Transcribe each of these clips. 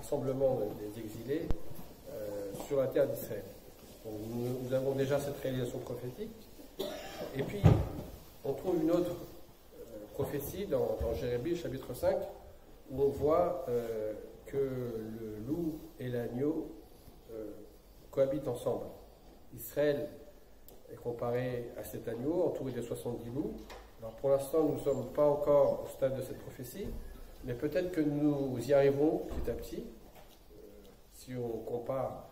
rassemblement des exilés sur la terre d'Israël. Nous avons déjà cette réalisation prophétique. Et puis, on trouve une autre prophétie dans Jérémie, chapitre 5, où on voit que le loup et l'agneau cohabitent ensemble. Israël est comparé à cet agneau, entouré de 70 loups. Alors pour l'instant, nous ne sommes pas encore au stade de cette prophétie, mais peut-être que nous y arriverons petit à petit. Si on compare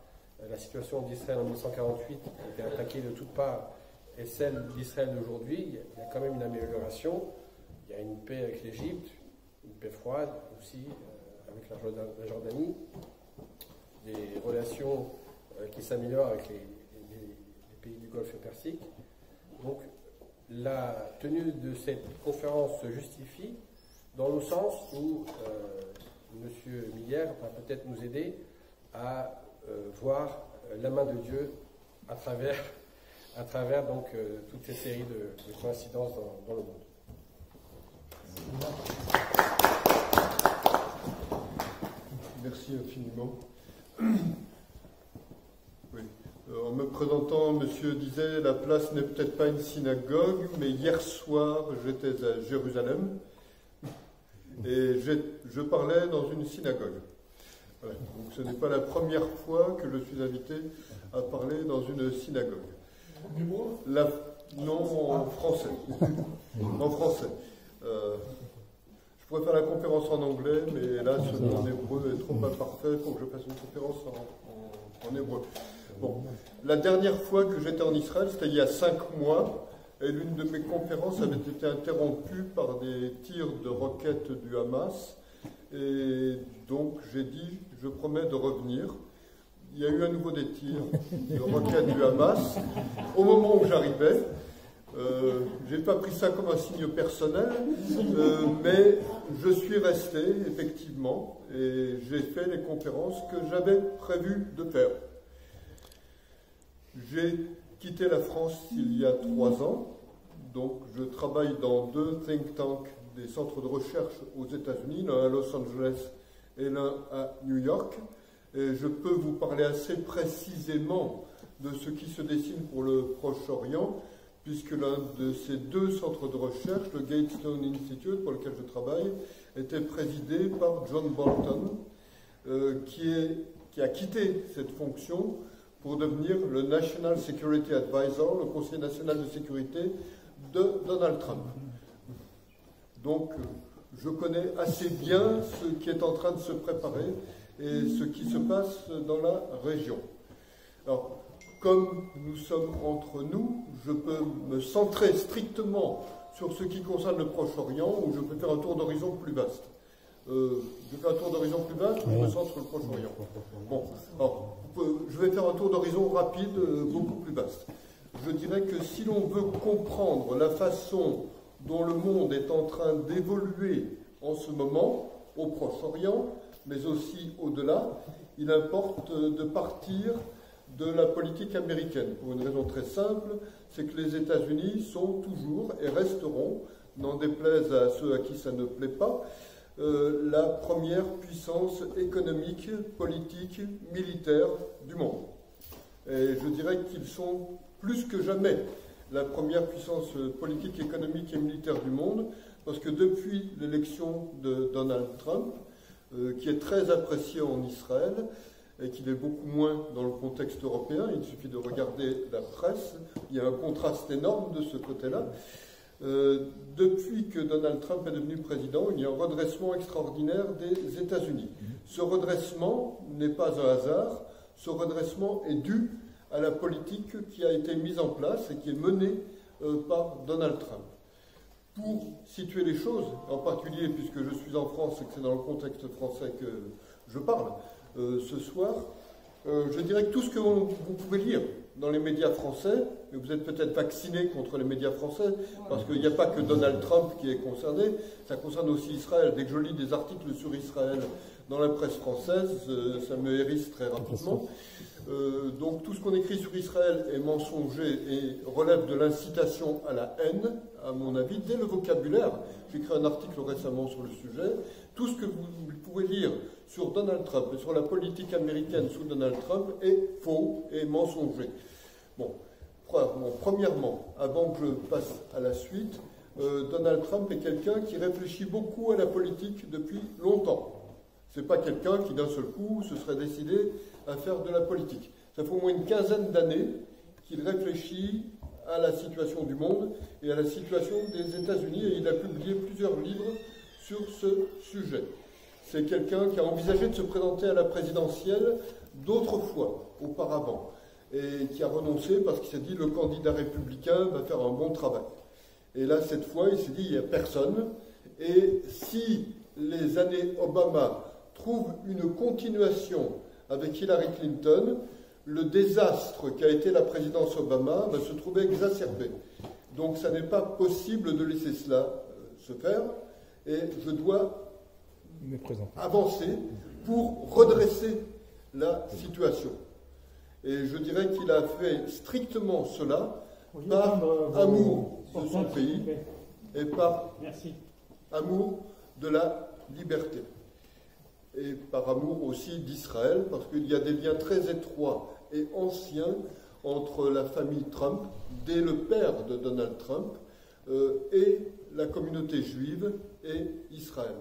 la situation d'Israël en 1948, qui a été attaquée de toutes parts, et celle d'Israël d'aujourd'hui, il y a quand même une amélioration. Il y a une paix avec l'Égypte, une paix froide aussi avec la Jordanie, des relations qui s'améliorent avec les pays du Golfe Persique. Donc la tenue de cette conférence se justifie dans le sens où M. Miller va peut-être nous aider à voir la main de Dieu à travers donc toute cette série de coïncidences dans le monde. Merci infiniment. Oui. En me présentant, monsieur disait, la place n'est peut-être pas une synagogue, mais hier soir, j'étais à Jérusalem et je parlais dans une synagogue. Voilà. Donc ce n'est pas la première fois que je suis invité à parler dans une synagogue. Non, en français. En français. Je pourrais faire la conférence en anglais, mais là, mon hébreu est trop imparfait pour que je fasse une conférence en hébreu. Bon. La dernière fois que j'étais en Israël, c'était il y a 5 mois, et l'une de mes conférences avait été interrompue par des tirs de roquettes du Hamas. Et donc, j'ai dit, je promets de revenir. Il y a eu à nouveau des tirs de roquettes du Hamas. Au moment où j'arrivais, je n'ai pas pris ça comme un signe personnel, mais je suis resté, effectivement, et j'ai fait les conférences que j'avais prévu de faire. J'ai quitté la France il y a 3 ans, donc je travaille dans 2 think tanks, des centres de recherche aux États-Unis, l'un à Los Angeles et l'un à New York, et je peux vous parler assez précisément de ce qui se dessine pour le Proche-Orient, puisque l'un de ces 2 centres de recherche, le Gatestone Institute, pour lequel je travaille, était présidé par John Bolton, qui a quitté cette fonction pour devenir le National Security Advisor, le Conseiller national de sécurité de Donald Trump. Donc, je connais assez bien ce qui est en train de se préparer et ce qui se passe dans la région. Alors, comme nous sommes entre nous, je peux me centrer strictement sur ce qui concerne le Proche-Orient, ou je peux faire un tour d'horizon plus vaste. Je fais un tour d'horizon plus vaste, ou je me centre sur le Proche-Orient. Bon, alors, je vais faire un tour d'horizon rapide, beaucoup plus vaste. Je dirais que si l'on veut comprendre la façon dont le monde est en train d'évoluer en ce moment, au Proche-Orient, mais aussi au-delà, il importe de partir de la politique américaine, pour une raison très simple, c'est que les États-Unis sont toujours et resteront, n'en déplaise à ceux à qui ça ne plaît pas, la première puissance économique, politique, militaire du monde. Et je dirais qu'ils sont plus que jamais la première puissance politique, économique et militaire du monde, parce que depuis l'élection de Donald Trump, qui est très apprécié en Israël, et qu'il est beaucoup moins dans le contexte européen, il suffit de regarder la presse, il y a un contraste énorme de ce côté-là. Depuis que Donald Trump est devenu président, il y a un redressement extraordinaire des États-Unis. Ce redressement n'est pas un hasard, ce redressement est dû à la politique qui a été mise en place et qui est menée par Donald Trump. Pour situer les choses, en particulier puisque je suis en France et que c'est dans le contexte français que je parle ce soir, je dirais que tout ce que vous pouvez lire dans les médias français, et vous êtes peut-être vacciné contre les médias français, parce qu'il n'y a pas que Donald Trump qui est concerné, ça concerne aussi Israël. Dès que je lis des articles sur Israël dans la presse française, ça me hérisse très rapidement. Donc tout ce qu'on écrit sur Israël est mensonger et relève de l'incitation à la haine, à mon avis, dès le vocabulaire. J'ai écrit un article récemment sur le sujet. tout ce que vous pouvez lire sur Donald Trump et sur la politique américaine sous Donald Trump est faux et mensonger. Bon, premièrement, avant que je passe à la suite, Donald Trump est quelqu'un qui réfléchit beaucoup à la politique depuis longtemps. Ce n'est pas quelqu'un qui d'un seul coup se serait décidé à faire de la politique. Ça fait au moins une quinzaine d'années qu'il réfléchit à la situation du monde et à la situation des États-Unis, et il a publié plusieurs livres sur ce sujet. C'est quelqu'un qui a envisagé de se présenter à la présidentielle d'autres fois auparavant, et qui a renoncé parce qu'il s'est dit le candidat républicain va faire un bon travail. Et là, cette fois, il s'est dit il n'y a personne, et si les années Obama trouvent une continuation avec Hillary Clinton, le désastre qu'a été la présidence Obama va se trouver exacerbé. Donc ça n'est pas possible de laisser cela se faire, et je dois avancer pour redresser la situation. Et je dirais qu'il a fait strictement cela par amour de son pays et par amour de la liberté. Et par amour aussi d'Israël, parce qu'il y a des liens très étroits et anciens entre la famille Trump, dès le père de Donald Trump, et la communauté juive et Israël.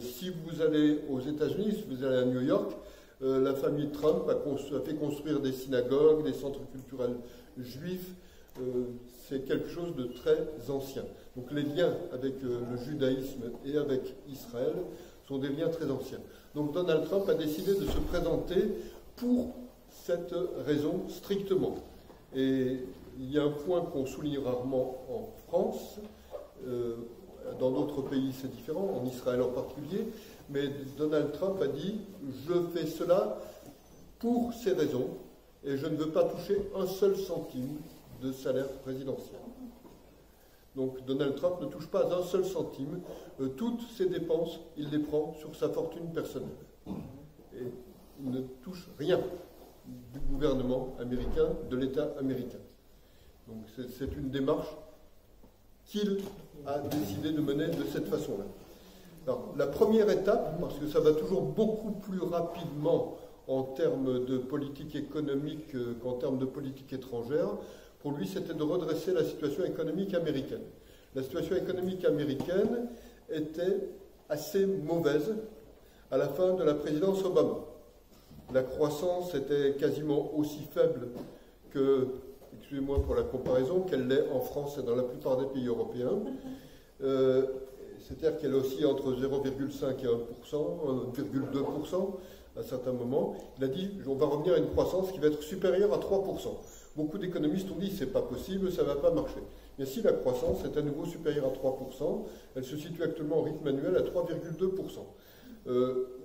Si vous allez aux États-Unis, si vous allez à New York, la famille Trump a fait construire des synagogues, des centres culturels juifs. C'est quelque chose de très ancien. Donc les liens avec le judaïsme et avec Israël sont des liens très anciens. Donc Donald Trump a décidé de se présenter pour cette raison strictement. Et il y a un point qu'on souligne rarement en France, dans d'autres pays c'est différent, en Israël en particulier, mais Donald Trump a dit « je fais cela pour ces raisons et je ne veux pas toucher un seul centime de salaire présidentiel ». Donc Donald Trump ne touche pas un seul centime, toutes ses dépenses, il les prend sur sa fortune personnelle. Et il ne touche rien du gouvernement américain, de l'État américain. Donc c'est une démarche qu'il a décidé de mener de cette façon-là. Alors, la première étape, parce que ça va toujours beaucoup plus rapidement en termes de politique économique qu'en termes de politique étrangère, pour lui, c'était de redresser la situation économique américaine. La situation économique américaine était assez mauvaise à la fin de la présidence Obama. La croissance était quasiment aussi faible que, excusez-moi pour la comparaison, qu'elle l'est en France et dans la plupart des pays européens. C'est-à-dire qu'elle oscille entre 0,5 et 1%, 1,2% à certains moments. Il a dit on va revenir à une croissance qui va être supérieure à 3%. Beaucoup d'économistes ont dit c'est pas possible, ça ne va pas marcher. Mais si la croissance est à nouveau supérieure à 3%, elle se situe actuellement en rythme annuel à 3,2%.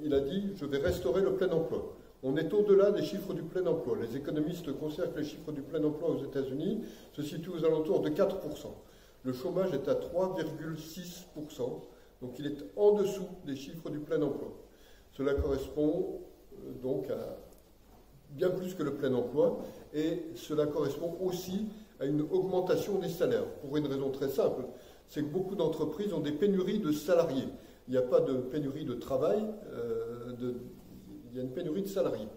Il a dit je vais restaurer le plein emploi. On est au-delà des chiffres du plein emploi. Les économistes considèrent que les chiffres du plein emploi aux États-Unis se situent aux alentours de 4%. Le chômage est à 3,6%, donc il est en dessous des chiffres du plein emploi. Cela correspond donc à bien plus que le plein emploi, et cela correspond aussi à une augmentation des salaires, pour une raison très simple, c'est que beaucoup d'entreprises ont des pénuries de salariés. Il n'y a pas de pénurie de travail, il y a une pénurie de salariés.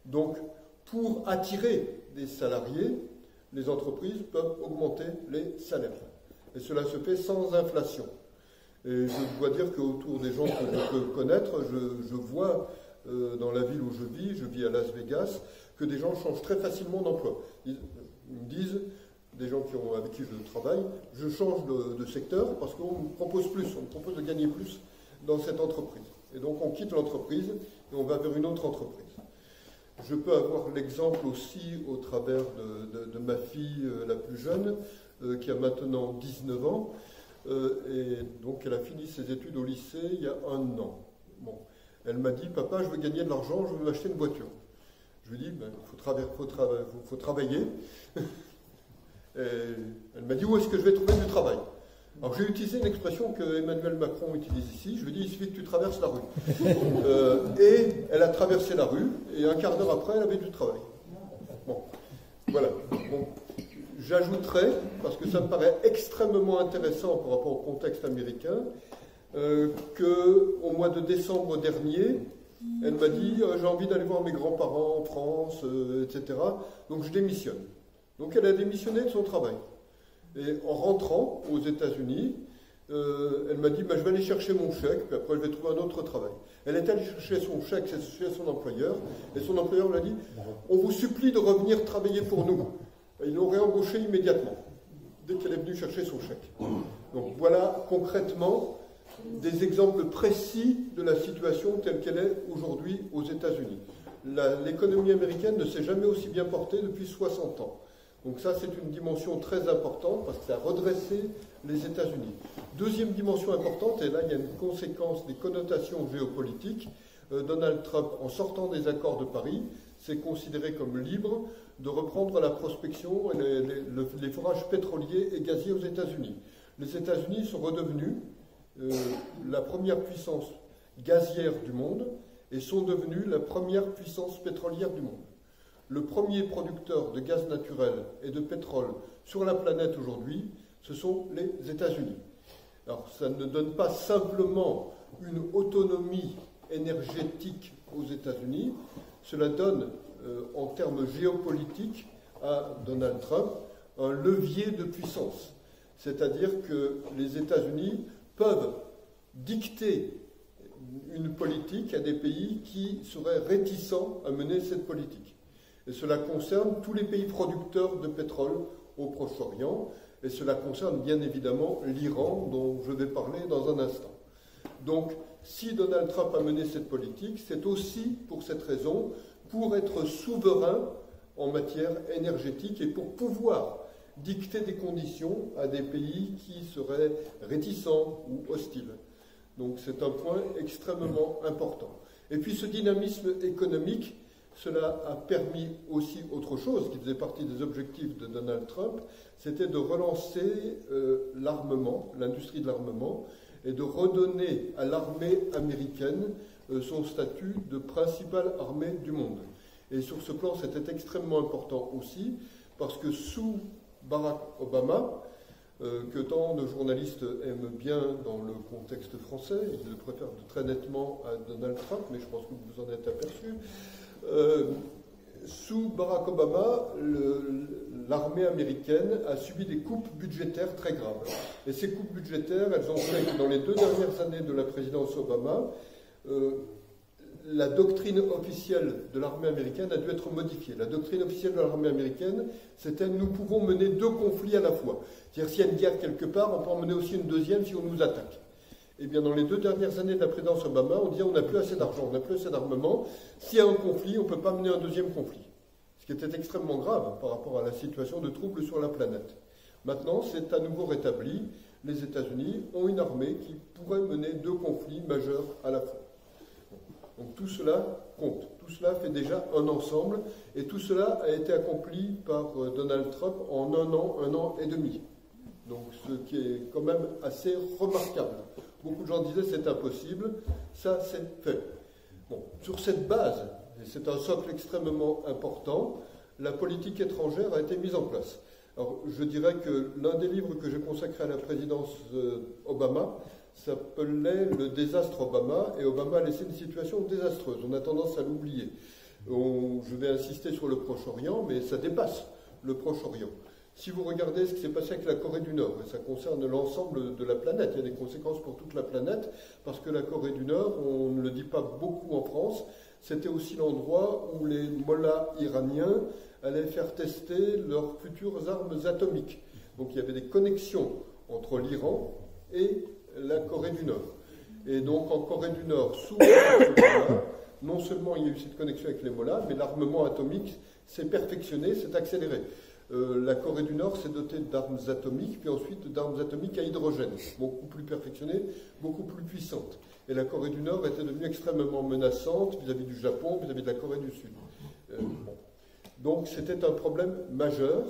Donc, pour attirer des salariés, les entreprises peuvent augmenter les salaires. Et cela se fait sans inflation. Et je dois dire qu'autour des gens que je peux connaître, je vois dans la ville où je vis à Las Vegas, que des gens changent très facilement d'emploi. Ils me disent, des gens avec qui je travaille, je change de secteur parce qu'on me propose plus, on me propose de gagner plus dans cette entreprise. Et donc on quitte l'entreprise et on va vers une autre entreprise. Je peux avoir l'exemple aussi au travers de ma fille la plus jeune, qui a maintenant 19 ans, et donc elle a fini ses études au lycée il y a 1 an. Bon. Elle m'a dit, papa, je veux gagner de l'argent, je veux m'acheter une voiture. Je lui ai dit, faut travailler. Et elle m'a dit, où est-ce que je vais trouver du travail? Alors j'ai utilisé une expression que Emmanuel Macron utilise ici, je lui ai dit, il suffit que tu traverses la rue. Et elle a traversé la rue, et un quart d'heure après, elle avait du travail. Bon, voilà. Bon. J'ajouterai, parce que ça me paraît extrêmement intéressant par rapport au contexte américain, qu'au mois de décembre dernier, elle m'a dit « j'ai envie d'aller voir mes grands-parents en France, etc. Donc je démissionne ». Donc elle a démissionné de son travail. Et en rentrant aux États-Unis, elle m'a dit bah, « je vais aller chercher mon chèque, puis après je vais trouver un autre travail ». Elle est allée chercher son chèque chez son employeur, et son employeur lui a dit « on vous supplie de revenir travailler pour nous ». Ils l'ont réembauché immédiatement, dès qu'elle est venue chercher son chèque. Donc voilà concrètement des exemples précis de la situation telle qu'elle est aujourd'hui aux États-Unis. L'économie américaine ne s'est jamais aussi bien portée depuis 60 ans. Donc ça, c'est une dimension très importante parce que ça a redressé les États-Unis. Deuxième dimension importante, et là il y a une conséquence des connotations géopolitiques, Donald Trump, en sortant des accords de Paris, s'est considéré comme libre de reprendre la prospection et les forages pétroliers et gaziers aux États-Unis. Les États-Unis sont redevenus la première puissance gazière du monde et sont devenus la première puissance pétrolière du monde. Le premier producteur de gaz naturel et de pétrole sur la planète aujourd'hui, ce sont les États-Unis. Alors, ça ne donne pas simplement une autonomie énergétique aux États-Unis, cela donne, en termes géopolitiques, à Donald Trump un levier de puissance. C'est-à-dire que les États-Unis peuvent dicter une politique à des pays qui seraient réticents à mener cette politique. Et cela concerne tous les pays producteurs de pétrole au Proche-Orient, et cela concerne bien évidemment l'Iran, dont je vais parler dans un instant. Donc, si Donald Trump a mené cette politique, c'est aussi pour cette raison, pour être souverain en matière énergétique et pour pouvoir dicter des conditions à des pays qui seraient réticents ou hostiles. Donc c'est un point extrêmement important. Et puis ce dynamisme économique, cela a permis aussi autre chose, qui faisait partie des objectifs de Donald Trump, c'était de relancer l'armement, l'industrie de l'armement, et de redonner à l'armée américaine son statut de principale armée du monde. Et sur ce plan, c'était extrêmement important aussi, parce que sous Barack Obama, que tant de journalistes aiment bien dans le contexte français, ils le préfèrent très nettement à Donald Trump, mais je pense que vous vous en êtes aperçu. Sous Barack Obama, l'armée américaine a subi des coupes budgétaires très graves. Et ces coupes budgétaires, elles ont fait que dans les 2 dernières années de la présidence Obama, la doctrine officielle de l'armée américaine a dû être modifiée. La doctrine officielle de l'armée américaine, c'était « nous pouvons mener 2 conflits à la fois ». C'est-à-dire, s'il y a une guerre quelque part, on peut en mener aussi une deuxième si on nous attaque. Eh bien, dans les 2 dernières années de la présidence Obama, on dit on n'a plus assez d'argent, on n'a plus assez d'armement. S'il y a un conflit, on ne peut pas mener un deuxième conflit. Ce qui était extrêmement grave par rapport à la situation de troubles sur la planète. Maintenant, c'est à nouveau rétabli. Les États-Unis ont une armée qui pourrait mener 2 conflits majeurs à la fois. Donc tout cela compte. Tout cela fait déjà un ensemble. Et tout cela a été accompli par Donald Trump en 1 an et demi. Donc ce qui est quand même assez remarquable. Beaucoup de gens disaient c'est impossible, ça c'est fait. Bon, sur cette base, et c'est un socle extrêmement important, la politique étrangère a été mise en place. Alors je dirais que l'un des livres que j'ai consacré à la présidence Obama s'appelait « Le désastre Obama » et Obama a laissé une situation désastreuse. On a tendance à l'oublier. Je vais insister sur le Proche-Orient, mais ça dépasse le Proche-Orient. Si vous regardez ce qui s'est passé avec la Corée du Nord, et ça concerne l'ensemble de la planète, il y a des conséquences pour toute la planète, parce que la Corée du Nord, on ne le dit pas beaucoup en France, c'était aussi l'endroit où les mollahs iraniens allaient faire tester leurs futures armes atomiques. Donc il y avait des connexions entre l'Iran et la Corée du Nord. Et donc en Corée du Nord, sous non seulement il y a eu cette connexion avec les mollahs, mais l'armement atomique s'est perfectionné, s'est accéléré. La Corée du Nord s'est dotée d'armes atomiques, puis ensuite d'armes atomiques à hydrogène, beaucoup plus perfectionnées, beaucoup plus puissantes. Et la Corée du Nord était devenue extrêmement menaçante vis-à-vis du Japon, vis-à-vis de la Corée du Sud. Donc c'était un problème majeur.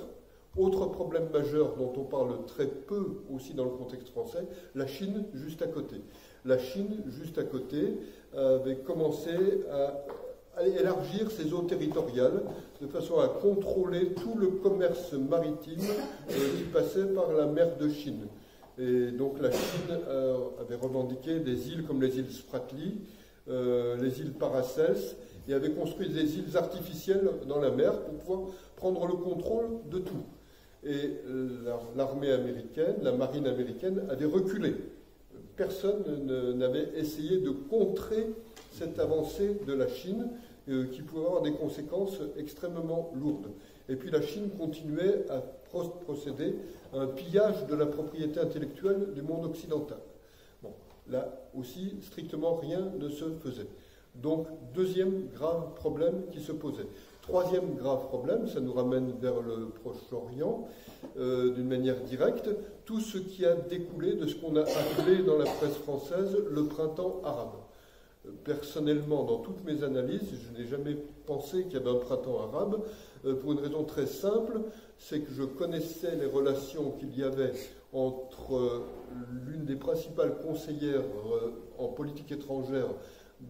Autre problème majeur dont on parle très peu aussi dans le contexte français, la Chine juste à côté. La Chine juste à côté avait commencé à élargir ses eaux territoriales de façon à contrôler tout le commerce maritime qui passait par la mer de Chine. Et donc la Chine avait revendiqué des îles comme les îles Spratly, les îles Paracels, et avait construit des îles artificielles dans la mer pour pouvoir prendre le contrôle de tout. Et l'armée américaine, la marine américaine avait reculé. Personne n'avait essayé de contrer cette avancée de la Chine qui pouvait avoir des conséquences extrêmement lourdes. Et puis la Chine continuait à procéder à un pillage de la propriété intellectuelle du monde occidental. Bon, là aussi, strictement rien ne se faisait. Donc, deuxième grave problème qui se posait. Troisième grave problème, ça nous ramène vers le Proche-Orient, d'une manière directe, tout ce qui a découlé de ce qu'on a appelé dans la presse française le printemps arabe. Personnellement, dans toutes mes analyses, je n'ai jamais pensé qu'il y avait un printemps arabe, pour une raison très simple, c'est que je connaissais les relations qu'il y avait entre l'une des principales conseillères en politique étrangère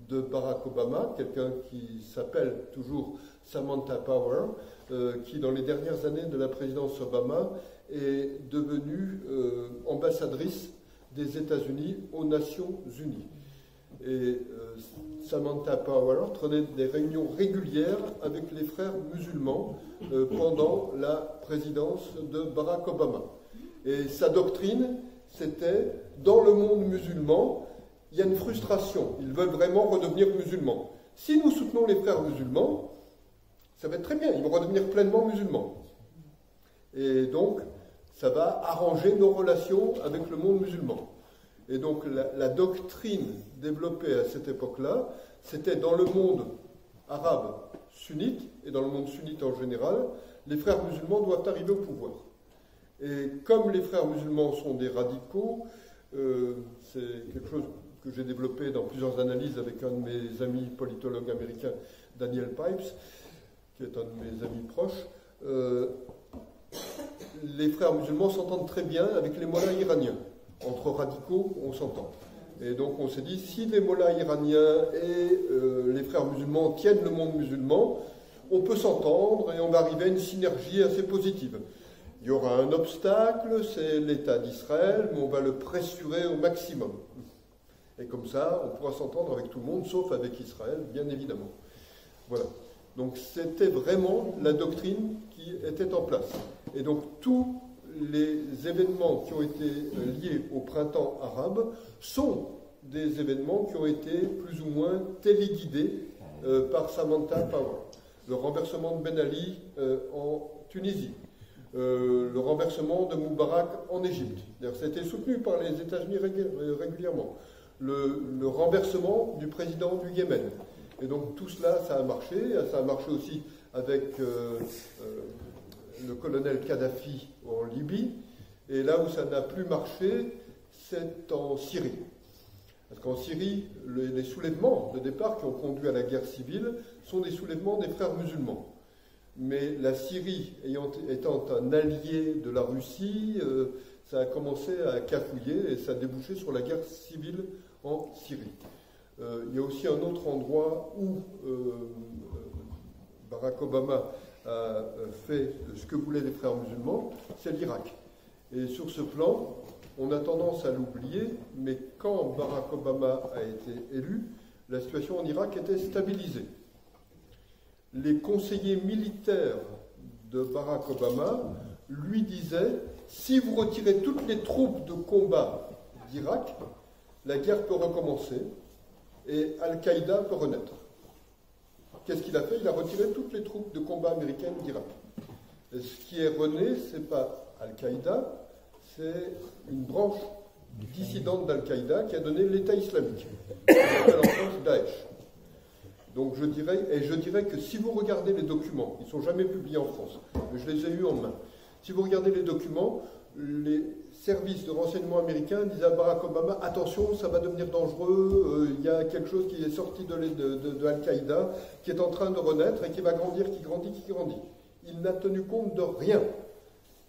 de Barack Obama, quelqu'un qui s'appelle toujours Samantha Power, qui dans les dernières années de la présidence Obama est devenue ambassadrice des États-Unis aux Nations Unies. Et Samantha Power tenait des réunions régulières avec les frères musulmans pendant la présidence de Barack Obama. Et sa doctrine, c'était, dans le monde musulman, il y a une frustration. Ils veulent vraiment redevenir musulmans. Si nous soutenons les frères musulmans, ça va être très bien, ils vont redevenir pleinement musulmans. Et donc, ça va arranger nos relations avec le monde musulman. Et donc, la doctrine développée à cette époque-là, c'était dans le monde arabe sunnite, et dans le monde sunnite en général, les frères musulmans doivent arriver au pouvoir. Et comme les frères musulmans sont des radicaux, c'est quelque chose que j'ai développé dans plusieurs analyses avec un de mes amis politologues américains, Daniel Pipes, qui est un de mes amis proches, les frères musulmans s'entendent très bien avec les mollahs iraniens. Entre radicaux, on s'entend. Et donc on s'est dit, si les mollahs iraniens et les frères musulmans tiennent le monde musulman, on peut s'entendre et on va arriver à une synergie assez positive. Il y aura un obstacle, c'est l'État d'Israël, mais on va le pressurer au maximum. Et comme ça, on pourra s'entendre avec tout le monde, sauf avec Israël, bien évidemment. Voilà. Donc c'était vraiment la doctrine qui était en place. Et donc tous les événements qui ont été liés au printemps arabe sont des événements qui ont été plus ou moins téléguidés par Samantha Power. Le renversement de Ben Ali en Tunisie, le renversement de Moubarak en Égypte. Ça a été soutenu par les États-Unis régulièrement. Le renversement du président du Yémen. Et donc tout cela, ça a marché. Ça a marché aussi avec le colonel Kadhafi en Libye. Et là où ça n'a plus marché, c'est en Syrie. Parce qu'en Syrie, les soulèvements de départ qui ont conduit à la guerre civile sont des soulèvements des frères musulmans. Mais la Syrie étant un allié de la Russie, ça a commencé à cafouiller et ça a débouché sur la guerre civile en Syrie. Il y a aussi un autre endroit où Barack Obama a fait ce que voulaient les frères musulmans, c'est l'Irak. Et sur ce plan, on a tendance à l'oublier, mais quand Barack Obama a été élu, la situation en Irak était stabilisée. Les conseillers militaires de Barack Obama lui disaient « Si vous retirez toutes les troupes de combat d'Irak, la guerre peut recommencer et Al-Qaïda peut renaître. » Qu'est-ce qu'il a fait? Il a retiré toutes les troupes de combat américaines d'Irak. Et ce qui est rené, ce n'est pas Al-Qaïda, c'est une branche dissidente d'Al-Qaïda qui a donné l'État islamique. On appelle en France Daesh. Donc je dirais que si vous regardez les documents, ils ne sont jamais publiés en France, mais je les ai eus en main. Si vous regardez les documents, les services de renseignement américains disent à Barack Obama, attention, ça va devenir dangereux, il y a quelque chose qui est sorti de Al-Qaïda, qui est en train de renaître et qui va grandir, qui grandit. Il n'a tenu compte de rien.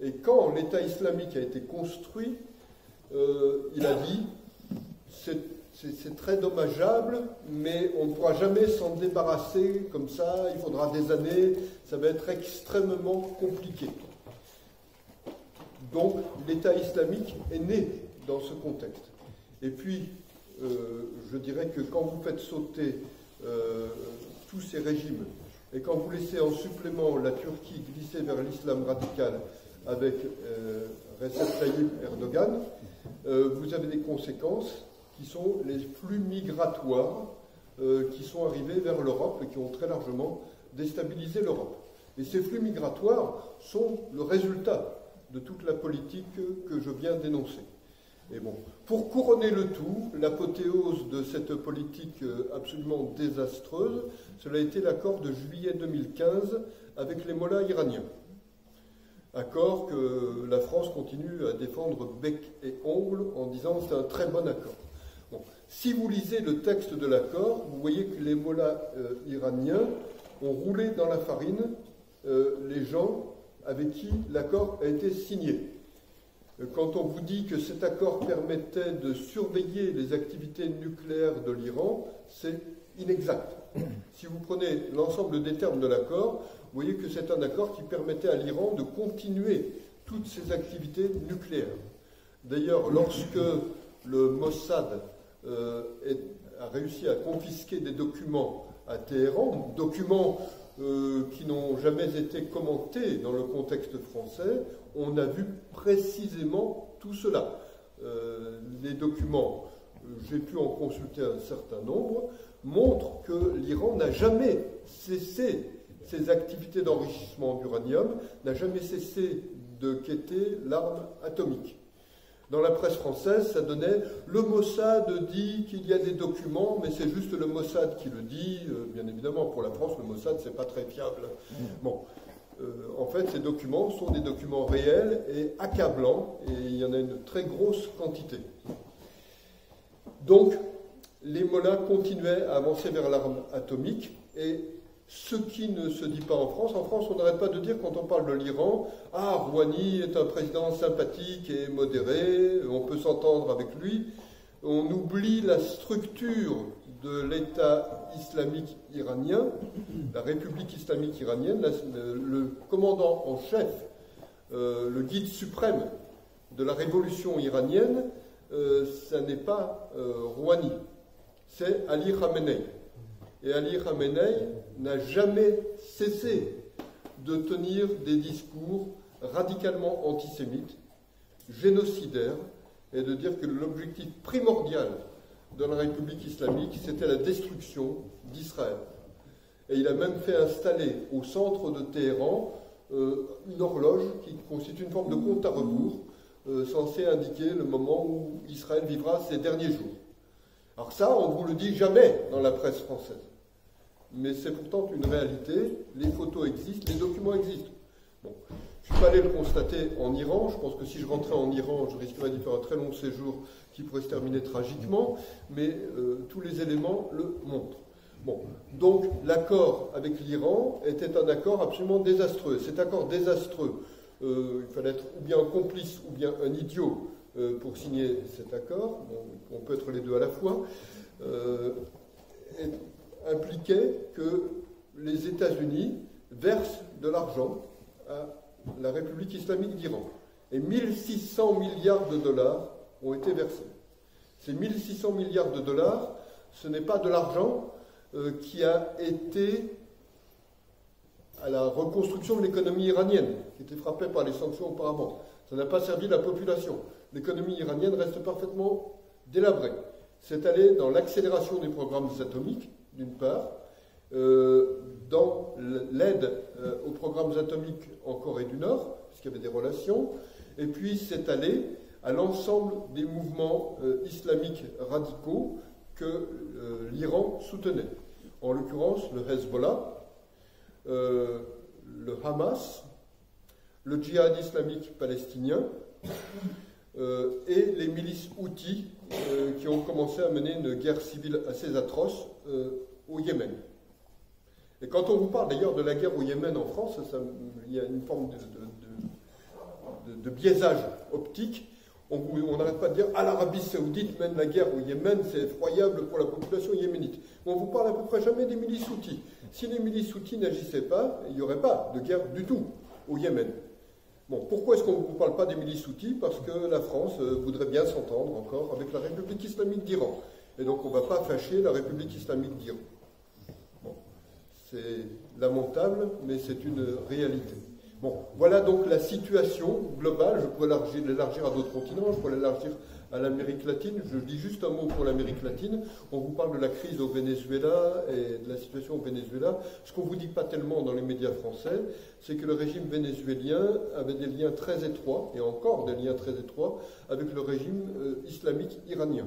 Et quand l'État islamique a été construit, il a dit, c'est très dommageable, mais on ne pourra jamais s'en débarrasser comme ça, il faudra des années, ça va être extrêmement compliqué. Donc l'État islamique est né dans ce contexte. Et puis, je dirais que quand vous faites sauter tous ces régimes, et quand vous laissez en supplément la Turquie glisser vers l'islam radical avec Recep Tayyip Erdogan, vous avez des conséquences qui sont les flux migratoires qui sont arrivés vers l'Europe et qui ont très largement déstabilisé l'Europe. Et ces flux migratoires sont le résultat de toute la politique que je viens d'énoncer. Et bon, pour couronner le tout, l'apothéose de cette politique absolument désastreuse, cela a été l'accord de juillet 2015 avec les mollahs iraniens. Accord que la France continue à défendre bec et ongle en disant que c'est un très bon accord. Bon. Si vous lisez le texte de l'accord, vous voyez que les mollahs iraniens ont roulé dans la farine les gens avec qui l'accord a été signé. Quand on vous dit que cet accord permettait de surveiller les activités nucléaires de l'Iran, c'est inexact. Si vous prenez l'ensemble des termes de l'accord, vous voyez que c'est un accord qui permettait à l'Iran de continuer toutes ses activités nucléaires. D'ailleurs, lorsque le Mossad a réussi à confisquer des documents à Téhéran, documents qui n'ont jamais été commentés dans le contexte français, on a vu précisément tout cela. Les documents, j'ai pu en consulter un certain nombre, montrent que l'Iran n'a jamais cessé ses activités d'enrichissement d'uranium, n'a jamais cessé de quêter l'arme atomique. Dans la presse française, ça donnait « le Mossad dit qu'il y a des documents, mais c'est juste le Mossad qui le dit ». Bien évidemment, pour la France, le Mossad, c'est pas très fiable. Bon, en fait, ces documents sont des documents réels et accablants, et il y en a une très grosse quantité. Donc, les mollahs continuaient à avancer vers l'arme atomique, et ce qui ne se dit pas en France, on n'arrête pas de dire quand on parle de l'Iran, « Ah, Rouhani est un président sympathique et modéré, on peut s'entendre avec lui ». On oublie la structure de l'État islamique iranien, la République islamique iranienne, le commandant en chef, le guide suprême de la révolution iranienne, ça n'est pas Rouhani, c'est Ali Khamenei. Et Ali Khamenei n'a jamais cessé de tenir des discours radicalement antisémites, génocidaires, et de dire que l'objectif primordial de la République islamique, c'était la destruction d'Israël. Et il a même fait installer au centre de Téhéran une horloge qui constitue une forme de compte à rebours, censée indiquer le moment où Israël vivra ses derniers jours. Alors ça, on ne vous le dit jamais dans la presse française. Mais c'est pourtant une réalité, les photos existent, les documents existent. Bon. Je ne suis pas allé le constater en Iran, je pense que si je rentrais en Iran, je risquerais d'y faire un très long séjour qui pourrait se terminer tragiquement, mais tous les éléments le montrent. Bon. Donc l'accord avec l'Iran était un accord absolument désastreux. Cet accord désastreux, il fallait être ou bien un complice ou bien un idiot pour signer cet accord, bon, on peut être les deux à la fois, impliquait que les États-Unis versent de l'argent à la République islamique d'Iran. Et 1600 milliards de dollars ont été versés. Ces 1600 milliards de dollars, ce n'est pas de l'argent qui a été à la reconstruction de l'économie iranienne, qui était frappée par les sanctions auparavant. Ça n'a pas servi la population. L'économie iranienne reste parfaitement délabrée. C'est allé dans l'accélération des programmes atomiques, d'une part, dans l'aide aux programmes atomiques en Corée du Nord, puisqu'il y avait des relations, et puis c'est allé à l'ensemble des mouvements islamiques radicaux que l'Iran soutenait. En l'occurrence, le Hezbollah, le Hamas, le djihad islamique palestinien et les milices houthis qui ont commencé à mener une guerre civile assez atroce au Yémen. Et quand on vous parle d'ailleurs de la guerre au Yémen en France, il y a une forme de biaisage optique. On n'arrête pas de dire « Ah, l'Arabie Saoudite mène la guerre au Yémen, c'est effroyable pour la population yéménite ». On ne vous parle à peu près jamais des milices houthis. Si les milices houthis n'agissaient pas, il n'y aurait pas de guerre du tout au Yémen. Bon, pourquoi est-ce qu'on ne vous parle pas des milices Houthis? Parce que la France voudrait bien s'entendre encore avec la République islamique d'Iran. Et donc on ne va pas fâcher la République islamique d'Iran. Bon, c'est lamentable, mais c'est une réalité. Bon, voilà donc la situation globale. Je pourrais l'élargir à d'autres continents, je pourrais l'élargir à l'Amérique latine. Je dis juste un mot pour l'Amérique latine. On vous parle de la crise au Venezuela et de la situation au Venezuela. Ce qu'on ne vous dit pas tellement dans les médias français, c'est que le régime vénézuélien avait des liens très étroits, et encore des liens très étroits, avec le régime islamique iranien.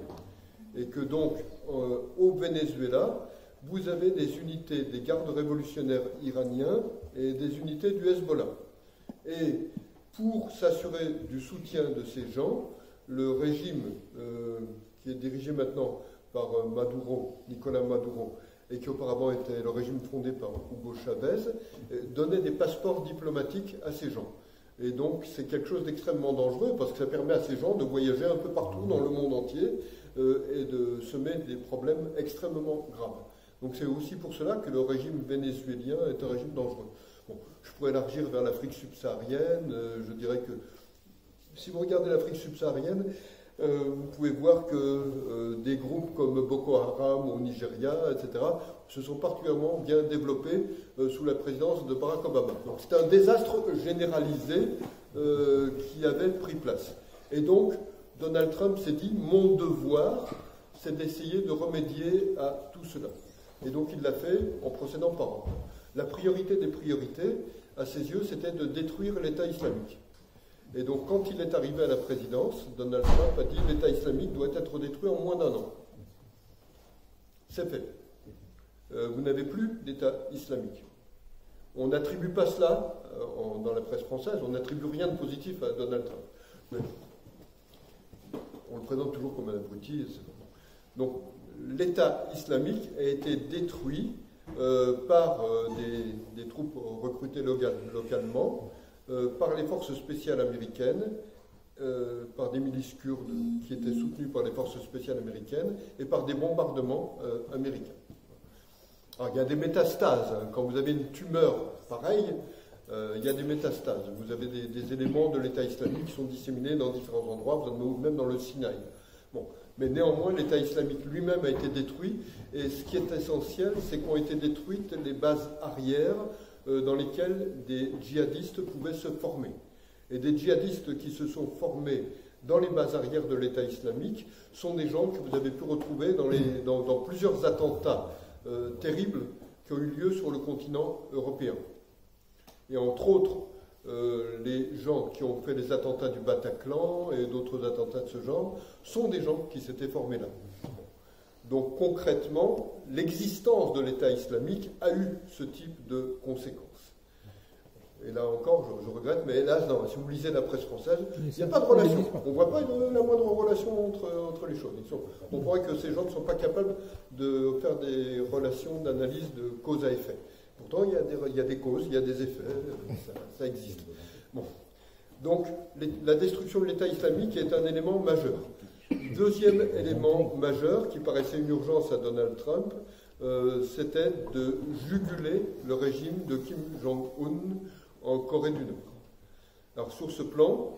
Et que donc, au Venezuela, vous avez des unités des gardes révolutionnaires iraniens et des unités du Hezbollah. Et pour s'assurer du soutien de ces gens, le régime qui est dirigé maintenant par Maduro, Nicolas Maduro, et qui auparavant était le régime fondé par Hugo Chavez, donnait des passeports diplomatiques à ces gens. Et donc c'est quelque chose d'extrêmement dangereux parce que ça permet à ces gens de voyager un peu partout dans le monde entier et de semer des problèmes extrêmement graves. Donc c'est aussi pour cela que le régime vénézuélien est un régime dangereux. Bon, je pourrais élargir vers l'Afrique subsaharienne. Je dirais que si vous regardez l'Afrique subsaharienne, vous pouvez voir que des groupes comme Boko Haram au Nigeria, etc., se sont particulièrement bien développés sous la présidence de Barack Obama. Donc c'est un désastre généralisé qui avait pris place. Et donc Donald Trump s'est dit, mon devoir, c'est d'essayer de remédier à tout cela. Et donc il l'a fait en procédant par ordre. La priorité des priorités, à ses yeux, c'était de détruire l'État islamique. Et donc quand il est arrivé à la présidence, Donald Trump a dit l'État islamique doit être détruit en moins d'1 an. C'est fait. Vous n'avez plus d'État islamique. On n'attribue pas cela, dans la presse française, on n'attribue rien de positif à Donald Trump. Mais on le présente toujours comme un abruti. Donc l'État islamique a été détruit par des troupes recrutées localement, par les forces spéciales américaines, par des milices kurdes qui étaient soutenues par les forces spéciales américaines et par des bombardements américains. Alors il y a des métastases. Quand vous avez une tumeur pareille, il y a des métastases. Vous avez des éléments de l'État islamique qui sont disséminés dans différents endroits, même dans le Sinaï. Bon. Mais néanmoins, l'État islamique lui-même a été détruit. Et ce qui est essentiel, c'est qu'ont été détruites les bases arrières dans lesquelles des djihadistes pouvaient se former. Et des djihadistes qui se sont formés dans les bases arrières de l'État islamique sont des gens que vous avez pu retrouver dans plusieurs attentats terribles qui ont eu lieu sur le continent européen. Et entre autres, les gens qui ont fait les attentats du Bataclan et d'autres attentats de ce genre sont des gens qui s'étaient formés là. Donc concrètement, l'existence de l'État islamique a eu ce type de conséquences. Et là encore, je regrette, mais hélas, non, si vous lisez la presse française, il n'y a pas de relation. On ne voit pas la moindre relation entre les choses. On pourrait que ces gens ne sont pas capables de faire des relations d'analyse de cause à effet. Pourtant, il y a des causes, il y a des effets, ça existe. Bon. Donc, la destruction de l'État islamique est un élément majeur. Deuxième élément majeur, qui paraissait une urgence à Donald Trump, c'était de juguler le régime de Kim Jong-un en Corée du Nord. Alors, sur ce plan,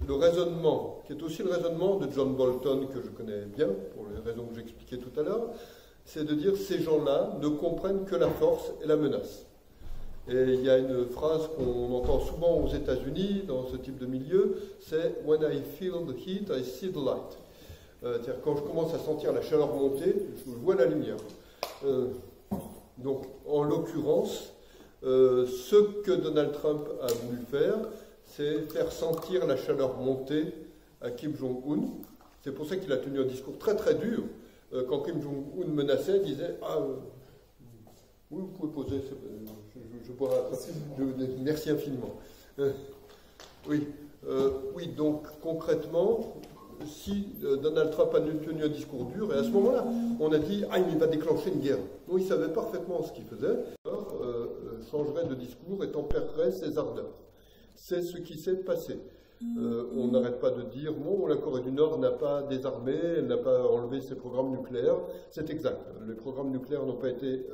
le raisonnement, qui est aussi le raisonnement de John Bolton, que je connais bien, pour les raisons que j'expliquais tout à l'heure, c'est de dire que ces gens-là ne comprennent que la force et la menace. Et il y a une phrase qu'on entend souvent aux États-Unis, dans ce type de milieu, c'est « When I feel the heat, I see the light ». C'est-à-dire quand je commence à sentir la chaleur monter, je vois la lumière. Donc, en l'occurrence, ce que Donald Trump a voulu faire, c'est faire sentir la chaleur monter à Kim Jong-un. C'est pour ça qu'il a tenu un discours très très dur. Quand Kim Jong-un menaçait, il disait « Ah, oui, vous pouvez poser, je bois, merci infiniment. » Oui, donc concrètement, si Donald Trump a tenu un discours dur, et à ce moment-là, on a dit « Ah, il va déclencher une guerre ». Donc il savait parfaitement ce qu'il faisait, changerait de discours et tempérerait ses ardeurs. C'est ce qui s'est passé. On n'arrête pas de dire, bon, la Corée du Nord n'a pas désarmé, elle n'a pas enlevé ses programmes nucléaires. C'est exact, les programmes nucléaires n'ont pas été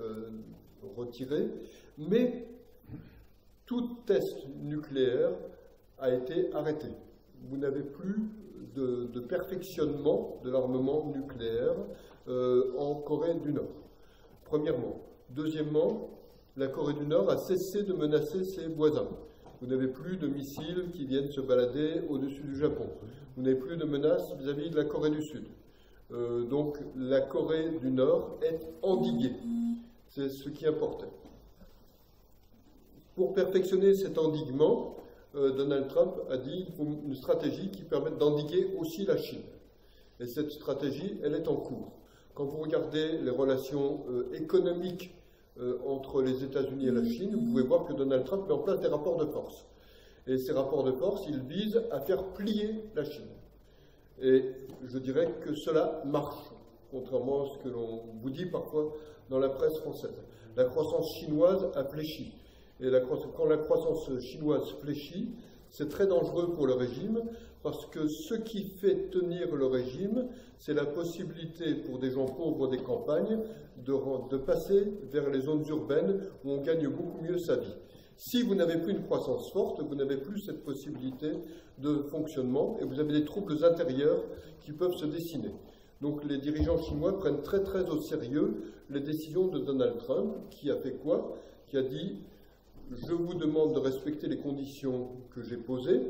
retirés, mais tout test nucléaire a été arrêté. Vous n'avez plus de perfectionnement de l'armement nucléaire en Corée du Nord, premièrement. Deuxièmement, la Corée du Nord a cessé de menacer ses voisins. Vous n'avez plus de missiles qui viennent se balader au-dessus du Japon. Vous n'avez plus de menaces vis-à-vis de la Corée du Sud. Donc la Corée du Nord est endiguée. C'est ce qui importait. Pour perfectionner cet endiguement, Donald Trump a dit qu'il faut une stratégie qui permette d'endiguer aussi la Chine. Et cette stratégie, elle est en cours. Quand vous regardez les relations économiques entre les États-Unis et la Chine, vous pouvez voir que Donald Trump met en place des rapports de force. Et ces rapports de force, ils visent à faire plier la Chine. Et je dirais que cela marche, contrairement à ce que l'on vous dit parfois dans la presse française. La croissance chinoise a fléchi. Et quand la croissance chinoise fléchit, c'est très dangereux pour le régime, parce que ce qui fait tenir le régime, c'est la possibilité pour des gens pauvres des campagnes de passer vers les zones urbaines où on gagne beaucoup mieux sa vie. Si vous n'avez plus une croissance forte, vous n'avez plus cette possibilité de fonctionnement et vous avez des troubles intérieurs qui peuvent se dessiner. Donc les dirigeants chinois prennent très très au sérieux les décisions de Donald Trump, qui a fait quoi? Qui a dit: je vous demande de respecter les conditions que j'ai posées.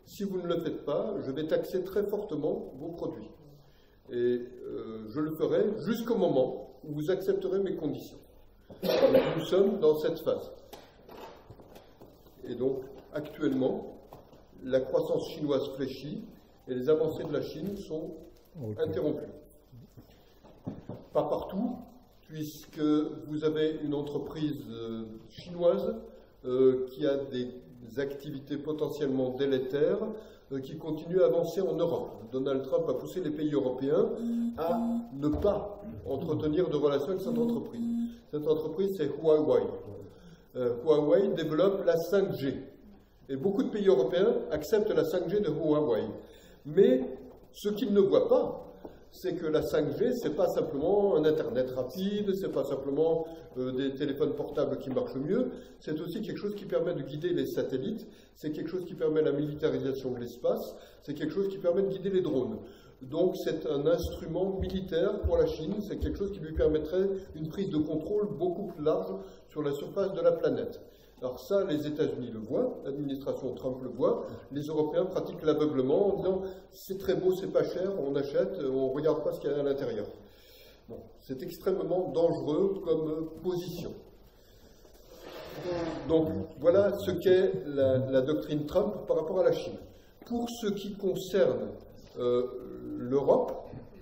Si vous ne le faites pas, je vais taxer très fortement vos produits. Et je le ferai jusqu'au moment où vous accepterez mes conditions. Donc, nous sommes dans cette phase. Et donc, actuellement, la croissance chinoise fléchit et les avancées de la Chine sont interrompues. Pas partout, puisque vous avez une entreprise chinoise qui a des activités potentiellement délétères qui continuent à avancer en Europe. Donald Trump a poussé les pays européens à ne pas entretenir de relations avec cette entreprise. Cette entreprise, c'est Huawei. Huawei développe la 5G. Et beaucoup de pays européens acceptent la 5G de Huawei. Mais ce qu'ils ne voient pas, c'est que la 5G, ce n'est pas simplement un Internet rapide, ce n'est pas simplement des téléphones portables qui marchent mieux, c'est aussi quelque chose qui permet de guider les satellites, c'est quelque chose qui permet la militarisation de l'espace, c'est quelque chose qui permet de guider les drones. Donc c'est un instrument militaire pour la Chine, c'est quelque chose qui lui permettrait une prise de contrôle beaucoup plus large sur la surface de la planète. Alors ça, les États-Unis le voient, l'administration Trump le voit, les Européens pratiquent l'aveuglement en disant « c'est très beau, c'est pas cher, on achète, on ne regarde pas ce qu'il y a à l'intérieur ». Bon, c'est extrêmement dangereux comme position. Donc voilà ce qu'est la doctrine Trump par rapport à la Chine. Pour ce qui concerne l'Europe,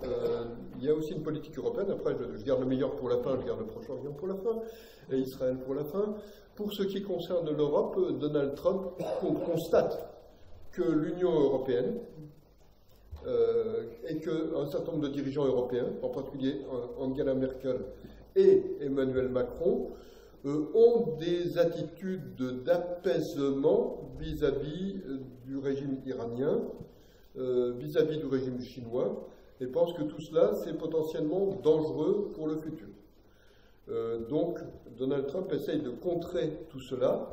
il y a aussi une politique européenne, après je garde le meilleur pour la fin, je garde le Proche-Orient pour la fin, et Israël pour la fin. Pour ce qui concerne l'Europe, Donald Trump constate que l'Union européenne et qu'un certain nombre de dirigeants européens, en particulier Angela Merkel et Emmanuel Macron, ont des attitudes d'apaisement vis-à-vis du régime iranien, vis-à-vis du régime chinois, et pensent que tout cela, c'est potentiellement dangereux pour le futur. Donc, Donald Trump essaye de contrer tout cela,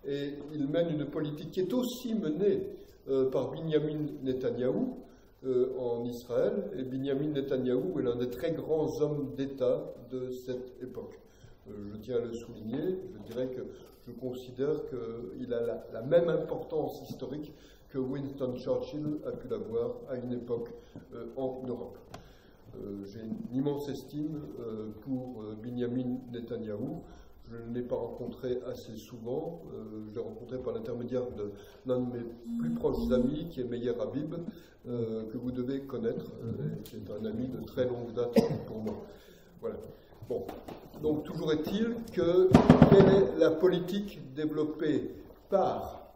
et il mène une politique qui est aussi menée par Binyamin Netanyahou en Israël, et Binyamin Netanyahou est l'un des très grands hommes d'État de cette époque. Je tiens à le souligner, je dirais que je considère qu'il a la même importance historique que Winston Churchill a pu l'avoir à une époque en Europe. J'ai une immense estime pour Binyamin Netanyahou. Je ne l'ai pas rencontré assez souvent. Je l'ai rencontré par l'intermédiaire de l'un de mes plus proches amis, qui est Meir Habib, que vous devez connaître, qui est un ami de très longue date pour moi. Voilà. Bon. Donc, toujours est-il que quelle est la politique développée par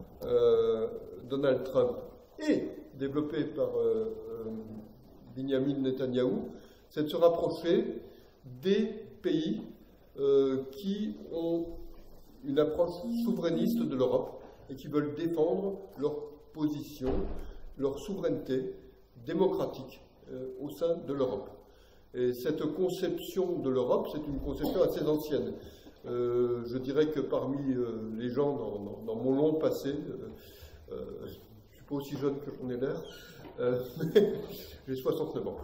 Donald Trump et développée par Binyamin Netanyahou, c'est de se rapprocher des pays qui ont une approche souverainiste de l'Europe et qui veulent défendre leur position, leur souveraineté démocratique au sein de l'Europe. Et cette conception de l'Europe, c'est une conception assez ancienne. Je dirais que parmi les gens dans mon long passé, pas aussi jeune que j'en ai l'air. J'ai 69 ans.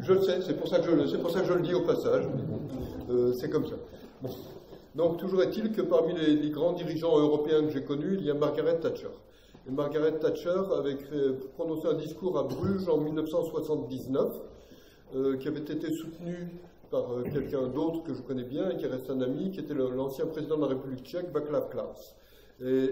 Je le sais, c'est pour ça que je le dis au passage. C'est comme ça. Bon. Donc, toujours est-il que parmi les grands dirigeants européens que j'ai connus, il y a Margaret Thatcher. Et Margaret Thatcher avait prononcé un discours à Bruges en 1979, qui avait été soutenu par quelqu'un d'autre que je connais bien et qui reste un ami, qui était l'ancien président de la République tchèque, Václav Klaus. Et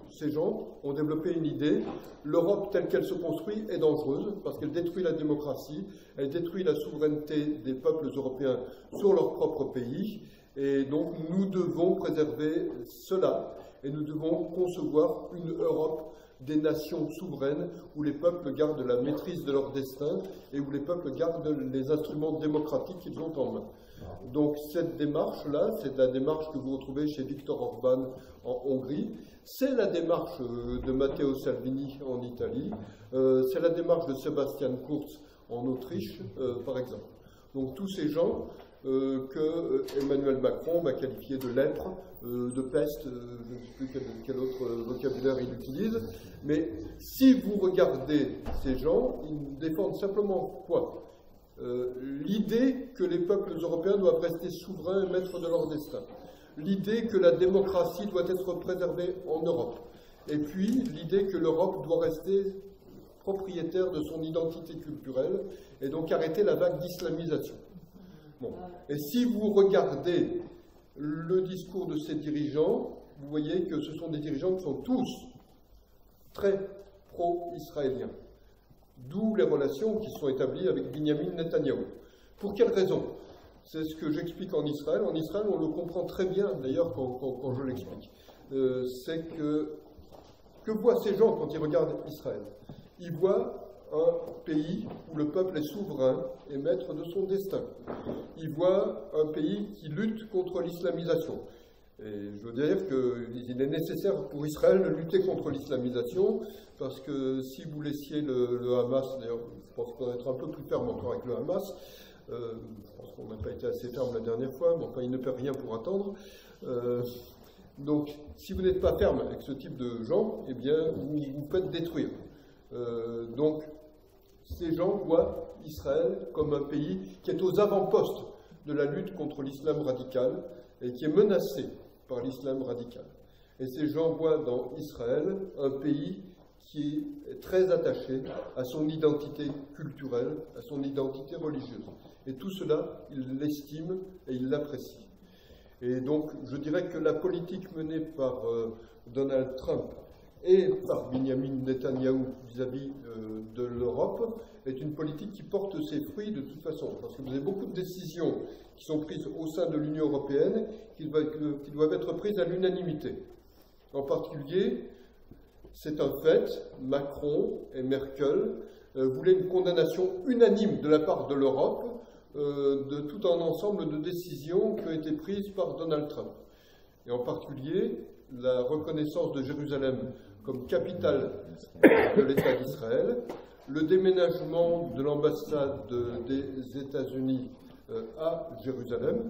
ces gens ont développé une idée: l'Europe telle qu'elle se construit est dangereuse parce qu'elle détruit la démocratie, elle détruit la souveraineté des peuples européens sur leur propre pays, et donc nous devons préserver cela, et nous devons concevoir une Europe des nations souveraines où les peuples gardent la maîtrise de leur destin et où les peuples gardent les instruments démocratiques qu'ils ont en main. Donc cette démarche-là, c'est la démarche que vous retrouvez chez Viktor Orban en Hongrie, c'est la démarche de Matteo Salvini en Italie, c'est la démarche de Sebastian Kurz en Autriche, par exemple. Donc tous ces gens que Emmanuel Macron va qualifier de lèpre, de peste, je ne sais plus quel autre vocabulaire il utilise, mais si vous regardez ces gens, ils défendent simplement quoi? L'idée que les peuples européens doivent rester souverains et maîtres de leur destin, l'idée que la démocratie doit être préservée en Europe, et puis l'idée que l'Europe doit rester propriétaire de son identité culturelle et donc arrêter la vague d'islamisation. Bon. Et si vous regardez le discours de ces dirigeants, vous voyez que ce sont des dirigeants qui sont tous très pro-israéliens. D'où les relations qui sont établies avec Binyamin Netanyahou. Pour quelle raison? C'est ce que j'explique en Israël. En Israël, on le comprend très bien, d'ailleurs, quand je l'explique. C'est que voient ces gens quand ils regardent Israël? Ils voient un pays où le peuple est souverain et maître de son destin. Ils voient un pays qui lutte contre l'islamisation. Et je veux dire qu'il est nécessaire pour Israël de lutter contre l'islamisation, parce que si vous laissiez le Hamas, d'ailleurs, je pense qu'on va être un peu plus ferme encore avec le Hamas, je pense qu'on n'a pas été assez ferme la dernière fois, mais enfin, il ne perd rien pour attendre. Donc, si vous n'êtes pas ferme avec ce type de gens, eh bien, vous vous faites détruire. Donc, ces gens voient Israël comme un pays qui est aux avant-postes de la lutte contre l'islam radical et qui est menacé par l'islam radical. Et ces gens voient dans Israël un pays qui est très attaché à son identité culturelle, à son identité religieuse. Et tout cela, ils l'estiment et ils l'apprécient. Et donc, je dirais que la politique menée par Donald Trump et par Binyamin Netanyahou vis-à-vis de l'Europe est une politique qui porte ses fruits de toute façon. Parce que vous avez beaucoup de décisions qui sont prises au sein de l'Union européenne qui doivent être prises à l'unanimité. En particulier, c'est un fait, Macron et Merkel voulaient une condamnation unanime de la part de l'Europe de tout un ensemble de décisions qui ont été prises par Donald Trump. Et en particulier, la reconnaissance de Jérusalem comme capitale de l'État d'Israël, le déménagement de l'ambassade des États-Unis à Jérusalem.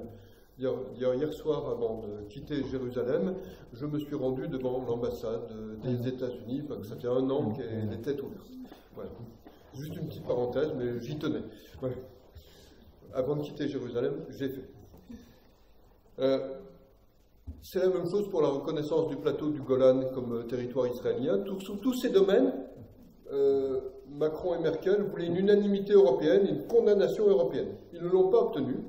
Hier soir, avant de quitter Jérusalem, je me suis rendu devant l'ambassade des États-Unis, parce que ça fait 1 an qu'elle était ouverte. Voilà. Juste une petite parenthèse, mais j'y tenais. Ouais. Avant de quitter Jérusalem, j'ai fait. C'est la même chose pour la reconnaissance du plateau du Golan comme territoire israélien. Sous tous ces domaines, Macron et Merkel voulaient une unanimité européenne, une condamnation européenne. Ils ne l'ont pas obtenue,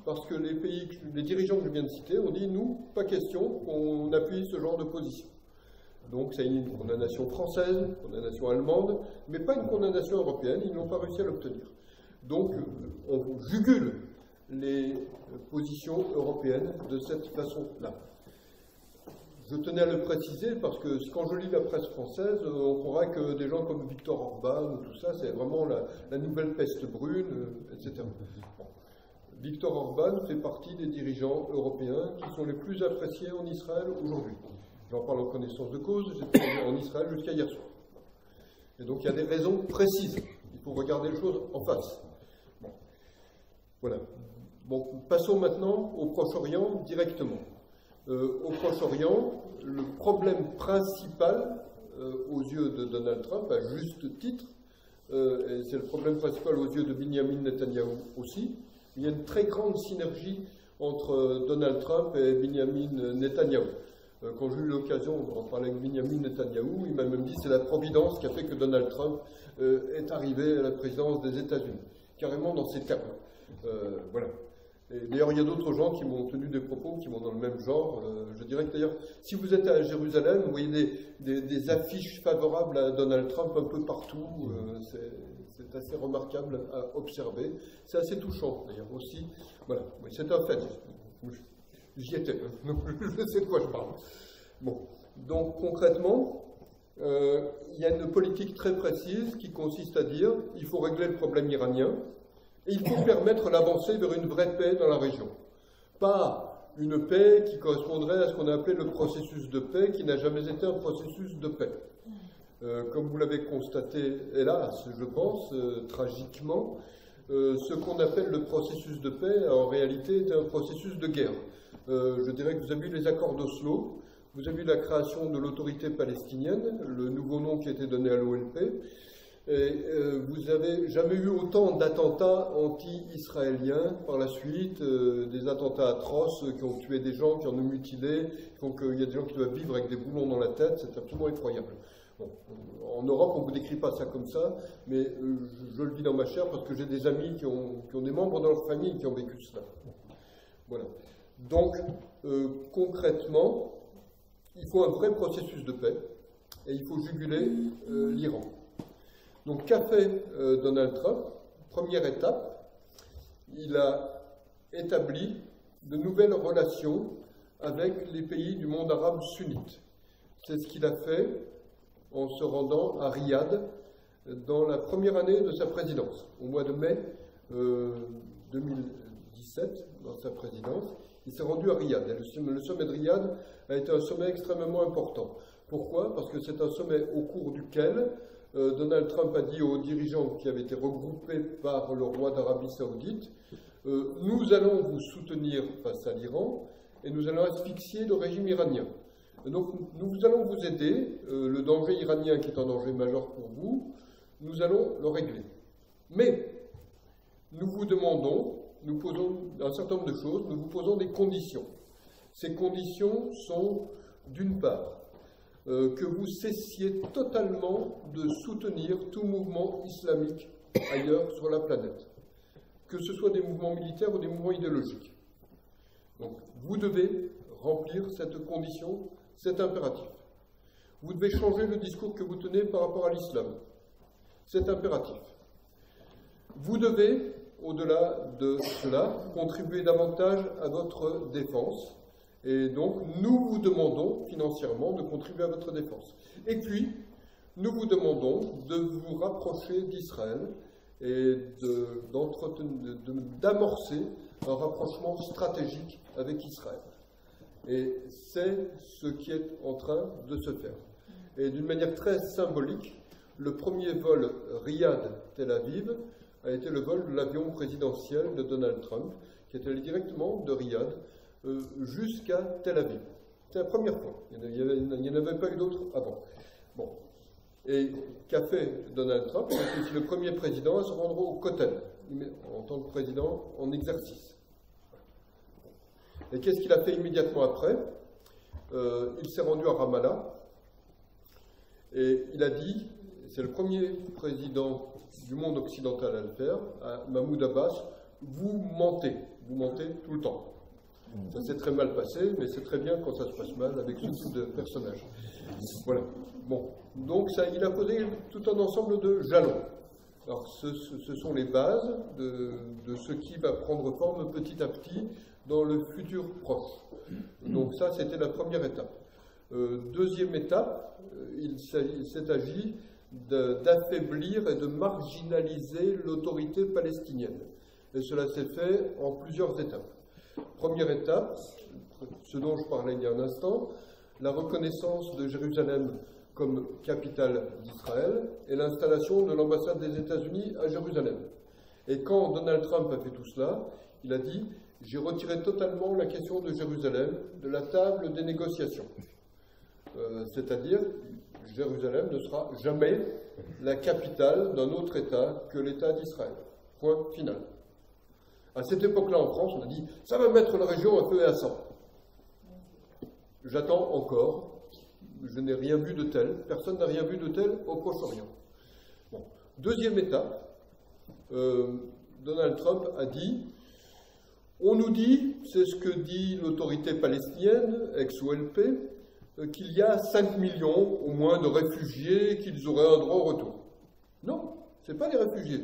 parce que les dirigeants que je viens de citer ont dit, nous, pas question qu'on appuie ce genre de position. Donc c'est une condamnation française, une condamnation allemande, mais pas une condamnation européenne, ils n'ont pas réussi à l'obtenir. Donc on jugule les positions européennes de cette façon-là. Je tenais à le préciser parce que quand je lis la presse française, on croirait que des gens comme Viktor Orban, tout ça, c'est vraiment la nouvelle peste brune, etc. Bon. Viktor Orban fait partie des dirigeants européens qui sont les plus appréciés en Israël aujourd'hui. J'en parle en connaissance de cause, j'étais en Israël jusqu'à hier soir. Et donc il y a des raisons précises. Il faut regarder les choses en face. Bon. Voilà. Bon, passons maintenant au Proche-Orient directement. Au Proche-Orient, le problème principal aux yeux de Donald Trump, à juste titre, et c'est le problème principal aux yeux de Benjamin Netanyahou aussi, il y a une très grande synergie entre Donald Trump et Benjamin Netanyahou. Quand j'ai eu l'occasion d'en parler avec Benjamin Netanyahou, il m'a même dit que c'est la providence qui a fait que Donald Trump est arrivé à la présidence des États-Unis, carrément dans ces termes. Voilà. D'ailleurs, il y a d'autres gens qui m'ont tenu des propos qui vont dans le même genre. Je dirais que d'ailleurs, si vous êtes à Jérusalem, vous voyez des affiches favorables à Donald Trump un peu partout. C'est assez remarquable à observer. C'est assez touchant, d'ailleurs, aussi. Voilà, c'est un fait. J'y étais, donc je sais de quoi je parle. Bon, donc concrètement, il y a une politique très précise qui consiste à dire il faut régler le problème iranien et il faut permettre l'avancée vers une vraie paix dans la région. Pas une paix qui correspondrait à ce qu'on a appelé le processus de paix, qui n'a jamais été un processus de paix. Comme vous l'avez constaté, hélas, je pense, tragiquement, ce qu'on appelle le processus de paix, en réalité, est un processus de guerre. Je dirais que vous avez eu les accords d'Oslo, vous avez eu la création de l'autorité palestinienne, le nouveau nom qui a été donné à l'OLP, et vous n'avez jamais eu autant d'attentats anti-israéliens par la suite, des attentats atroces qui ont tué des gens, qui en ont mutilé, donc il y a des gens qui doivent vivre avec des boulons dans la tête, c'est absolument effroyable. Bon, en Europe, on ne vous décrit pas ça comme ça, mais je le vis dans ma chair parce que j'ai des amis qui ont des membres dans leur famille qui ont vécu cela. Voilà. Donc, concrètement, il faut un vrai processus de paix et il faut juguler l'Iran. Donc, qu'a fait Donald Trump? Première étape, il a établi de nouvelles relations avec les pays du monde arabe sunnite. C'est ce qu'il a fait en se rendant à Riyad dans la première année de sa présidence, au mois de mai 2017, dans sa présidence. Il s'est rendu à Riyad. Et le sommet de Riyad a été un sommet extrêmement important. Pourquoi? Parce que c'est un sommet au cours duquel Donald Trump a dit aux dirigeants qui avaient été regroupés par le roi d'Arabie Saoudite « Nous allons vous soutenir face à l'Iran et nous allons asphyxier le régime iranien. Et donc nous allons vous aider, le danger iranien qui est un danger majeur pour vous, nous allons le régler. Mais nous vous demandons, nous posons un certain nombre de choses, nous vous posons des conditions. Ces conditions sont, d'une part, que vous cessiez totalement de soutenir tout mouvement islamique ailleurs sur la planète, que ce soit des mouvements militaires ou des mouvements idéologiques. Donc, vous devez remplir cette condition, cet impératif. Vous devez changer le discours que vous tenez par rapport à l'islam. C'est impératif. Vous devez, au-delà de cela, contribuer davantage à votre défense. Et donc, nous vous demandons financièrement de contribuer à votre défense. Et puis, nous vous demandons de vous rapprocher d'Israël et d'amorcer un rapprochement stratégique avec Israël. Et c'est ce qui est en train de se faire. Et d'une manière très symbolique, le premier vol Riyad-Tel Aviv a été le vol de l'avion présidentiel de Donald Trump, qui est allé directement de Riyad jusqu'à Tel Aviv. C'est la première fois. Il n'y en avait pas eu d'autres avant. Bon. Et qu'a fait Donald Trump? C'est le premier président à se rendre au Kotel, en tant que président en exercice. Et qu'est-ce qu'il a fait immédiatement après? Il s'est rendu à Ramallah et il a dit, c'est le premier président du monde occidental à le faire, à Mahmoud Abbas, vous mentez tout le temps. Ça s'est très mal passé, mais c'est très bien quand ça se passe mal avec ce type de personnage. Voilà. Bon. Donc ça, il a posé tout un ensemble de jalons. Alors ce sont les bases de ce qui va prendre forme petit à petit dans le futur proche. Donc ça, c'était la première étape. Deuxième étape, il s'est agi d'affaiblir et de marginaliser l'autorité palestinienne. Et cela s'est fait en plusieurs étapes. Première étape, ce dont je parlais il y a un instant, la reconnaissance de Jérusalem comme capitale d'Israël et l'installation de l'ambassade des États-Unis à Jérusalem. Et quand Donald Trump a fait tout cela, il a dit « j'ai retiré totalement la question de Jérusalem de la table des négociations. C'est-à-dire, Jérusalem ne sera jamais la capitale d'un autre État que l'État d'Israël. Point final. À cette époque-là, en France, on a dit « ça va mettre la région à feu et à sang ». J'attends encore. Je n'ai rien vu de tel. Personne n'a rien vu de tel au Proche-Orient. Bon. Deuxième étape, Donald Trump a dit « on nous dit, c'est ce que dit l'autorité palestinienne, ex-OLP, qu'il y a 5 millions au moins de réfugiés, qu'ils auraient un droit au retour. » Non, ce n'est pas les réfugiés.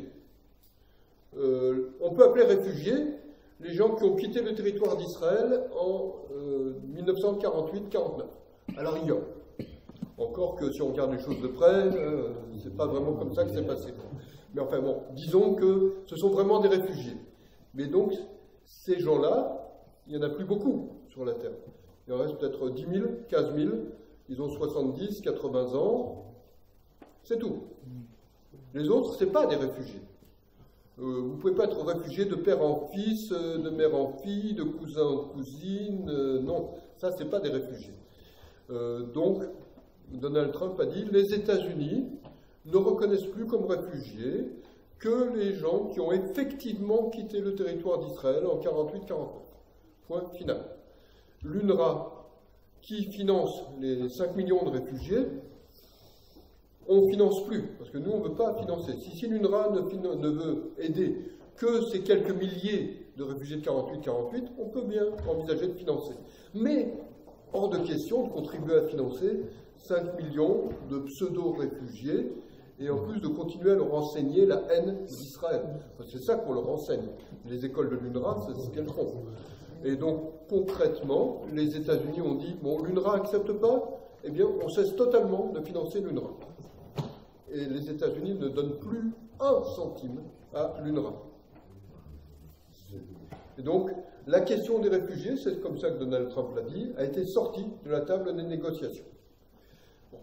On peut appeler réfugiés les gens qui ont quitté le territoire d'Israël en 1948-49, à la rigueur. Encore que si on regarde les choses de près, c'est pas vraiment comme ça que c'est passé. Mais enfin bon, disons que ce sont vraiment des réfugiés. Mais donc, ces gens-là, il n'y en a plus beaucoup sur la Terre. Il en reste peut-être 10 000, 15 000, ils ont 70, 80 ans, c'est tout. Les autres, ce n'est pas des réfugiés. Vous ne pouvez pas être réfugié de père en fils, de mère en fille, de cousin en cousine, non, ça, ce n'est pas des réfugiés. Donc, Donald Trump a dit, les États-Unis ne reconnaissent plus comme réfugiés que les gens qui ont effectivement quitté le territoire d'Israël en 48-49. Point final. L'UNRWA, qui finance les 5 millions de réfugiés, on ne finance plus, parce que nous, on ne veut pas financer. Si l'UNRWA ne veut aider que ces quelques milliers de réfugiés de 48-48, on peut bien envisager de financer. Mais, hors de question de contribuer à financer 5 millions de pseudo-réfugiés, et en plus de continuer à leur enseigner la haine d'Israël. C'est ça qu'on leur enseigne. Les écoles de l'UNRWA, c'est ce qu'elles font. Et donc, concrètement, les États-Unis ont dit, bon, l'UNRWA n'accepte pas, eh bien, on cesse totalement de financer l'UNRWA. Et les États-Unis ne donnent plus 1 centime à l'UNRWA. Et donc, la question des réfugiés, c'est comme ça que Donald Trump l'a dit, a été sortie de la table des négociations. Bon.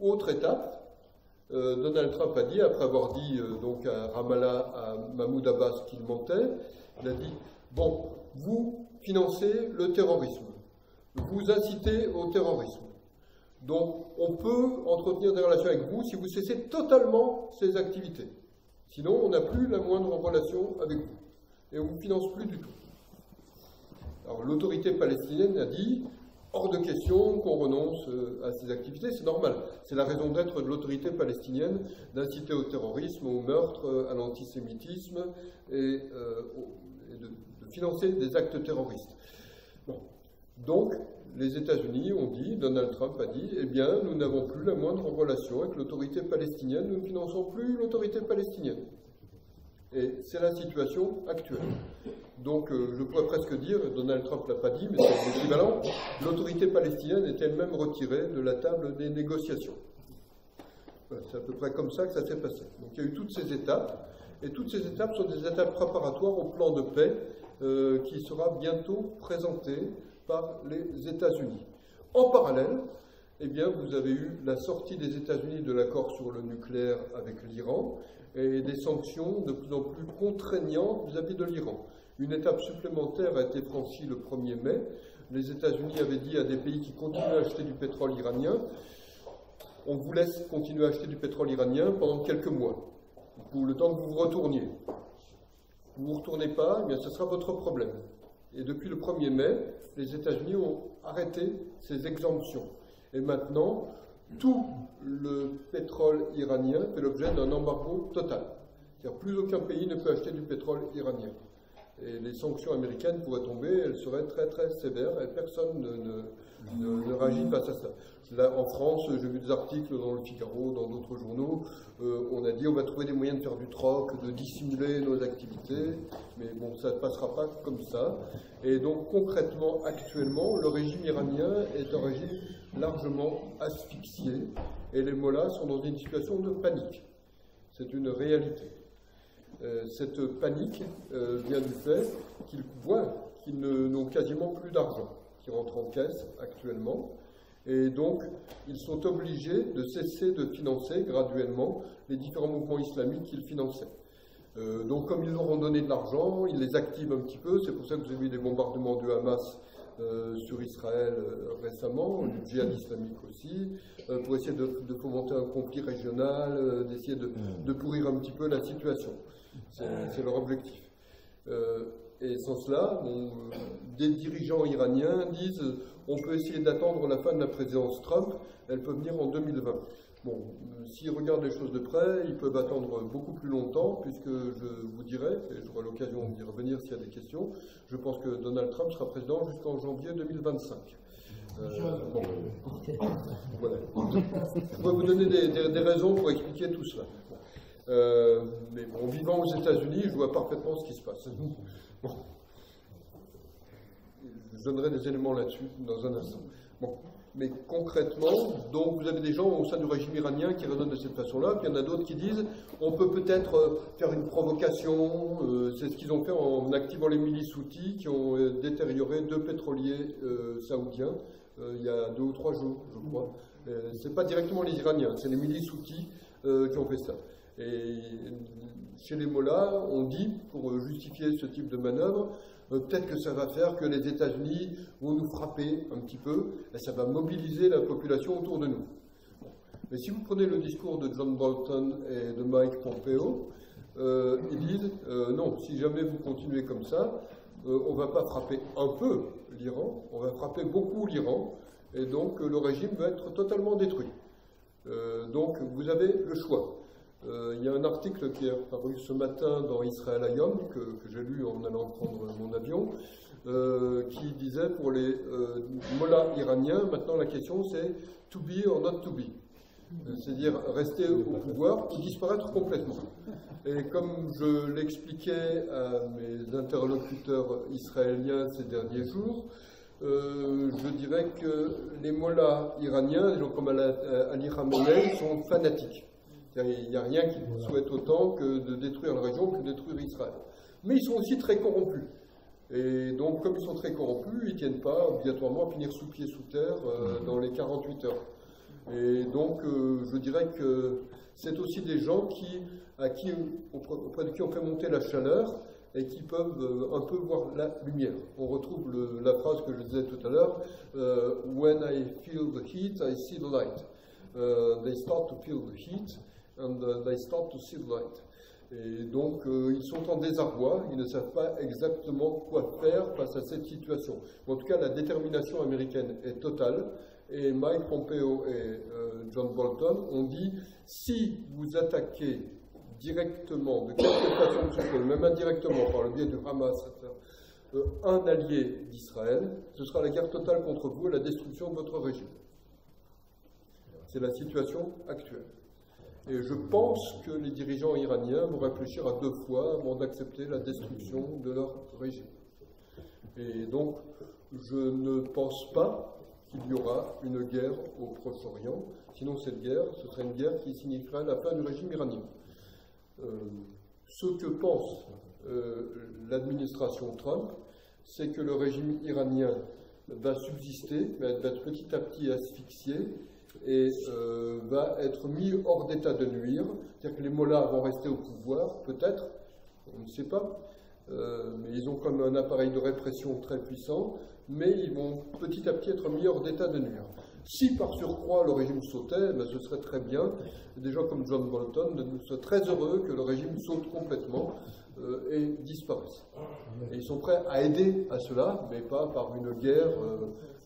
Autre étape, Donald Trump a dit, après avoir dit donc à Ramallah, à Mahmoud Abbas qu'il mentait, il a dit, bon, vous financez le terrorisme, vous incitez au terrorisme. Donc, on peut entretenir des relations avec vous si vous cessez totalement ces activités. Sinon, on n'a plus la moindre relation avec vous. Et on ne vous finance plus du tout. Alors, l'autorité palestinienne a dit, hors de question qu'on renonce à ces activités, c'est normal. C'est la raison d'être de l'autorité palestinienne d'inciter au terrorisme, au meurtre, à l'antisémitisme et de financer des actes terroristes. Bon. Donc, les États-Unis ont dit, Donald Trump a dit, eh bien, nous n'avons plus la moindre relation avec l'autorité palestinienne, nous ne finançons plus l'autorité palestinienne. Et c'est la situation actuelle. Donc, je pourrais presque dire, Donald Trump ne l'a pas dit, mais c'est l'équivalent, l'autorité palestinienne est elle-même retirée de la table des négociations. C'est à peu près comme ça que ça s'est passé. Donc, il y a eu toutes ces étapes, et toutes ces étapes sont des étapes préparatoires au plan de paix qui sera bientôt présenté par les États-Unis. En parallèle, eh bien, vous avez eu la sortie des États-Unis de l'accord sur le nucléaire avec l'Iran et des sanctions de plus en plus contraignantes vis-à-vis de l'Iran. Une étape supplémentaire a été franchie le 1er mai. Les États-Unis avaient dit à des pays qui continuent à acheter du pétrole iranien, on vous laisse continuer à acheter du pétrole iranien pendant quelques mois, pour le temps que vous vous retourniez. Vous ne vous retournez pas, eh bien, ce sera votre problème. Et depuis le 1er mai, les États-Unis ont arrêté ces exemptions. Et maintenant, tout le pétrole iranien fait l'objet d'un embargo total. C'est-à-dire plus aucun pays ne peut acheter du pétrole iranien. Et les sanctions américaines pourraient tomber, elles seraient très très sévères et personne ne réagit face à ça. Là, en France, j'ai vu des articles dans le Figaro, dans d'autres journaux, on a dit on va trouver des moyens de faire du troc, de dissimuler nos activités, mais bon, ça ne passera pas comme ça. Et donc concrètement, actuellement, le régime iranien est un régime largement asphyxié, et les mollahs sont dans une situation de panique. C'est une réalité. Cette panique vient du fait qu'ils voient qu'ils n'ont quasiment plus d'argent qui rentre en caisse actuellement, et donc ils sont obligés de cesser de financer graduellement les différents mouvements islamiques qu'ils finançaient. Donc comme ils leur ont donné de l'argent, ils les activent un petit peu. C'est pour ça que vous avez vu des bombardements du Hamas sur Israël récemment, du djihad islamique aussi, pour essayer de fomenter un conflit régional, d'essayer de pourrir un petit peu la situation. C'est leur objectif. Et sans cela, des dirigeants iraniens disent on peut essayer d'attendre la fin de la présidence Trump, elle peut venir en 2020. Bon, s'ils regardent les choses de près, ils peuvent attendre beaucoup plus longtemps, puisque je vous dirai, et j'aurai l'occasion d'y revenir s'il y a des questions, je pense que Donald Trump sera président jusqu'en janvier 2025. Bon. Voilà. Je pourrais vous donner des raisons pour expliquer tout cela. Mais bon, vivant aux États-Unis, je vois parfaitement ce qui se passe. Bon. Je donnerai des éléments là-dessus dans un instant. Bon. Mais concrètement, donc vous avez des gens au sein du régime iranien qui raisonnent de cette façon-là, puis il y en a d'autres qui disent on peut peut-être faire une provocation, c'est ce qu'ils ont fait en activant les milices houthis qui ont détérioré 2 pétroliers saoudiens il y a 2 ou 3 jours, je crois. C'est pas directement les Iraniens, c'est les milices houthis qui ont fait ça. Et chez les mollahs, on dit, pour justifier ce type de manœuvre, peut-être que ça va faire que les États-Unis vont nous frapper un petit peu, et ça va mobiliser la population autour de nous. Mais si vous prenez le discours de John Bolton et de Mike Pompeo, ils disent non, si jamais vous continuez comme ça, on ne va pas frapper un peu l'Iran, on va frapper beaucoup l'Iran, et donc le régime va être totalement détruit. Donc vous avez le choix. Il y a un article qui est apparu ce matin dans Israel Hayom, que j'ai lu en allant prendre mon avion, qui disait pour les mollahs iraniens, maintenant la question c'est to be or not to be. C'est-à-dire rester au pouvoir ou disparaître complètement. Et comme je l'expliquais à mes interlocuteurs israéliens ces derniers jours, je dirais que les mollahs iraniens, des gens comme Ali Khamenei, sont fanatiques. Il n'y a rien qu'ils souhaitent autant que de détruire la région, que de détruire Israël. Mais ils sont aussi très corrompus. Et donc, comme ils sont très corrompus, ils ne tiennent pas obligatoirement à finir sous pied, sous terre dans les 48 heures. Et donc, je dirais que c'est aussi des gens auprès de qui on fait monter la chaleur et qui peuvent un peu voir la lumière. On retrouve la phrase que je disais tout à l'heure, When I feel the heat, I see the light. They start to feel the heat and they start to see the light. Et donc, ils sont en désarroi, ils ne savent pas exactement quoi faire face à cette situation. En tout cas, la détermination américaine est totale. Et Mike Pompeo et John Bolton ont dit, si vous attaquez directement, de quelque façon que ce soit, même indirectement, par le biais du Hamas, un allié d'Israël, ce sera la guerre totale contre vous et la destruction de votre régime. C'est la situation actuelle. Et je pense que les dirigeants iraniens vont réfléchir à 2 fois avant d'accepter la destruction de leur régime. Et donc, je ne pense pas qu'il y aura une guerre au Proche-Orient. Sinon, cette guerre, ce serait une guerre qui signifierait la fin du régime iranien. Ce que pense l'administration Trump, c'est que le régime iranien va subsister, va être petit à petit asphyxié, et va être mis hors d'état de nuire. C'est-à-dire que les mollahs vont rester au pouvoir, peut-être, on ne sait pas, mais ils ont comme un appareil de répression très puissant, mais ils vont petit à petit être mis hors d'état de nuire. Si par surcroît le régime sautait, ben, ce serait très bien. Des gens comme John Bolton seraient très heureux que le régime saute complètement et disparaisse. Et ils sont prêts à aider à cela, mais pas par une guerre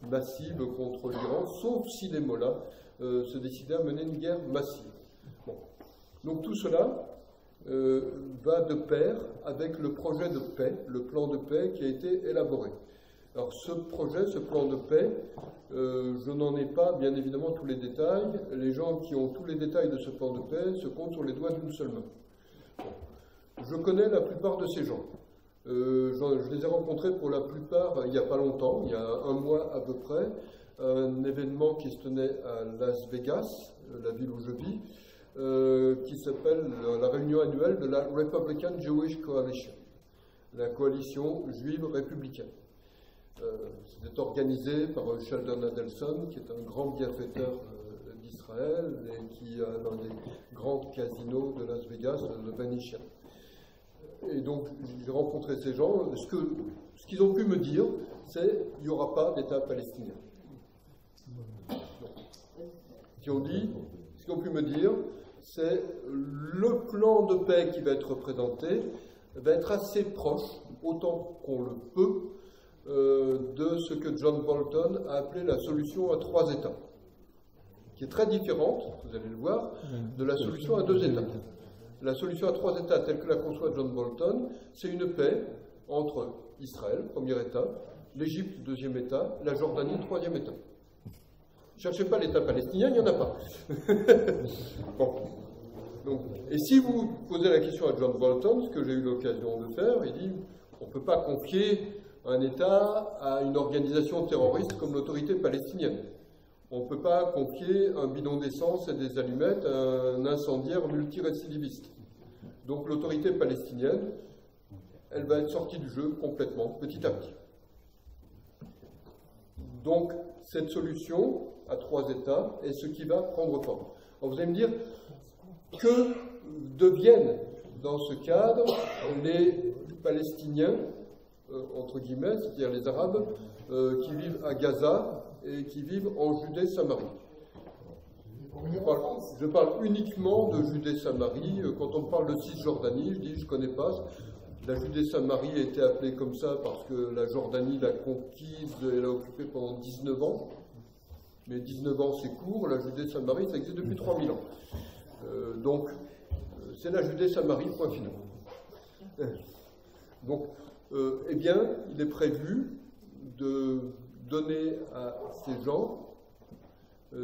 massive contre l'Iran, sauf si les mollahs se décidaient à mener une guerre massive. Bon. Donc tout cela va de pair avec le projet de paix, le plan de paix qui a été élaboré. Alors ce projet, ce plan de paix, je n'en ai pas bien évidemment tous les détails. Les gens qui ont tous les détails de ce plan de paix se comptent sur les doigts d'une seule main. Bon. Je connais la plupart de ces gens. Je les ai rencontrés pour la plupart il n'y a pas longtemps, il y a 1 mois à peu près, un événement qui se tenait à Las Vegas, la ville où je vis, qui s'appelle la réunion annuelle de la Republican Jewish Coalition, la coalition juive républicaine. C'était organisé par Sheldon Adelson, qui est un grand bienfaiteur d'Israël et qui a l'un des grands casinos de Las Vegas, le Venetian. et donc j'ai rencontré ces gens. Ce qu'ils ont pu me dire, c'est qu'il n'y aura pas d'État palestinien. Ce qu'ils ont pu me dire, c'est le plan de paix qui va être présenté va être assez proche, autant qu'on le peut, de ce que John Bolton a appelé la solution à 3 États, qui est très différente, vous allez le voir, de la solution à 2 États. La solution à 3 États, telle que la conçoit John Bolton, c'est une paix entre Israël, premier État, l'Égypte, deuxième État, la Jordanie, troisième État. Ne cherchez pas l'État palestinien, il n'y en a pas. Bon. Donc, et si vous posez la question à John Bolton, ce que j'ai eu l'occasion de faire, il dit on ne peut pas confier un État à une organisation terroriste comme l'autorité palestinienne. On ne peut pas confier un bidon d'essence et des allumettes à un incendiaire multirécidiviste. Donc l'autorité palestinienne, elle va être sortie du jeu complètement, petit à petit. Donc cette solution à 3 États est ce qui va prendre forme. Alors vous allez me dire, que deviennent dans ce cadre les Palestiniens, entre guillemets, c'est-à-dire les Arabes, qui vivent à Gaza et qui vivent en Judée-Samarie. Je parle uniquement de Judée-Samarie. Quand on parle de Cisjordanie, je dis je ne connais pas. La Judée-Samarie a été appelée comme ça parce que la Jordanie l'a conquise et l'a occupée pendant 19 ans. Mais 19 ans c'est court, la Judée-Samarie ça existe depuis 3000 ans. Donc, c'est la Judée-Samarie, point final. Donc, eh bien, il est prévu de donner à ces gens,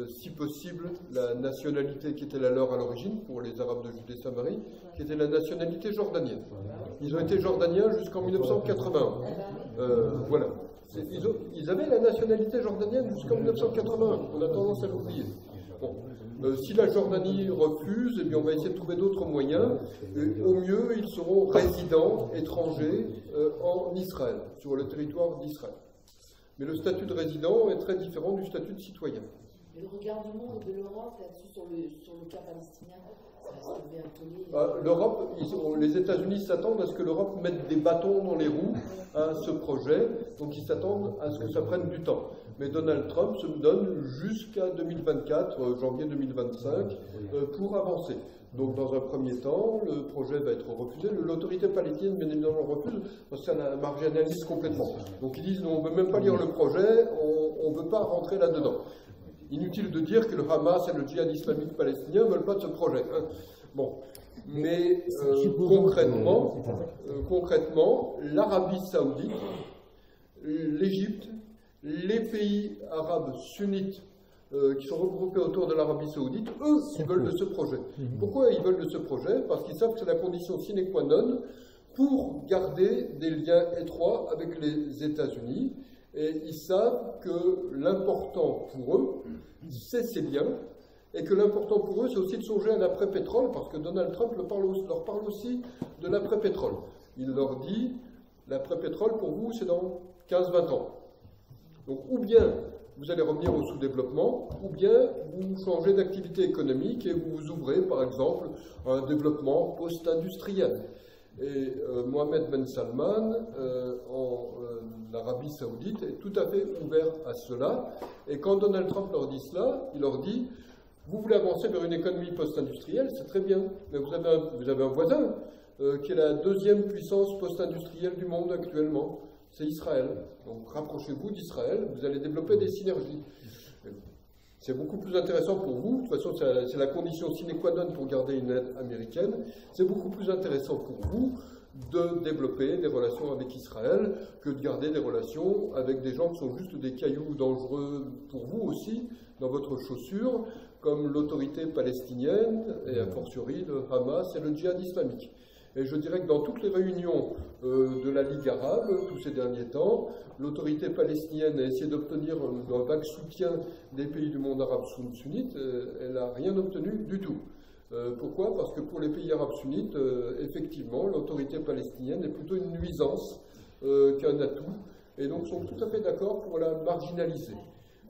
si possible, la nationalité qui était la leur à l'origine, pour les Arabes de Judée-Samarie, qui était la nationalité jordanienne. Ils ont été jordaniens jusqu'en 1981. Voilà. Ils avaient la nationalité jordanienne jusqu'en 1981. On a tendance à l'oublier. Bon. Si la Jordanie refuse, eh bien on va essayer de trouver d'autres moyens. Au mieux, ils seront résidents étrangers en Israël, sur le territoire d'Israël. Mais le statut de résident est très différent du statut de citoyen. Et le regard du monde de l'Europe là-dessus sur le cas palestinien, ça va soulever un tollé. L'Europe, les États-Unis s'attendent à ce que l'Europe mette des bâtons dans les roues à ce projet, donc ils s'attendent à ce que ça prenne du temps. Mais Donald Trump se donne jusqu'à 2024, janvier 2025, pour avancer. Donc dans un premier temps, le projet va être refusé. L'autorité palestinienne, bien évidemment, le refuse, parce que ça marginalise complètement. Donc ils disent, on ne veut même pas lire le projet, on ne veut pas rentrer là-dedans. Inutile de dire que le Hamas et le djihad islamique palestinien ne veulent pas de ce projet. Hein. Bon. Mais concrètement, l'Arabie saoudite, l'Égypte, les pays arabes sunnites qui sont regroupés autour de l'Arabie saoudite, eux, ils veulent de ce projet. Pourquoi ils veulent de ce projet? Parce qu'ils savent que c'est la condition sine qua non pour garder des liens étroits avec les États-Unis. Et ils savent que l'important pour eux, c'est ces liens, et que l'important pour eux, c'est aussi de songer à l'après-pétrole, parce que Donald Trump leur parle aussi de l'après-pétrole. Il leur dit, l'après-pétrole, pour vous, c'est dans 15-20 ans. Donc, ou bien vous allez revenir au sous-développement, ou bien vous changez d'activité économique et vous vous ouvrez, par exemple, à un développement post-industriel. Et Mohamed Ben Salman, en Arabie Saoudite, est tout à fait ouvert à cela. Et quand Donald Trump leur dit cela, il leur dit vous voulez avancer vers une économie post-industrielle, c'est très bien, mais vous avez un voisin qui est la deuxième puissance post-industrielle du monde actuellement, c'est Israël. Donc rapprochez-vous d'Israël, vous allez développer des synergies. C'est beaucoup plus intéressant pour vous, de toute façon c'est la condition sine qua non pour garder une aide américaine, c'est beaucoup plus intéressant pour vous de développer des relations avec Israël que de garder des relations avec des gens qui sont juste des cailloux dangereux pour vous aussi, dans votre chaussure, comme l'autorité palestinienne et a fortiori le Hamas et le djihad islamique. Et je dirais que dans toutes les réunions de la Ligue arabe, tous ces derniers temps, l'autorité palestinienne a essayé d'obtenir un vague soutien des pays du monde arabe sunnite, elle n'a rien obtenu du tout. Pourquoi? Parce que pour les pays arabes sunnites, effectivement, l'autorité palestinienne est plutôt une nuisance qu'un atout, et donc sont tout à fait d'accord pour la marginaliser.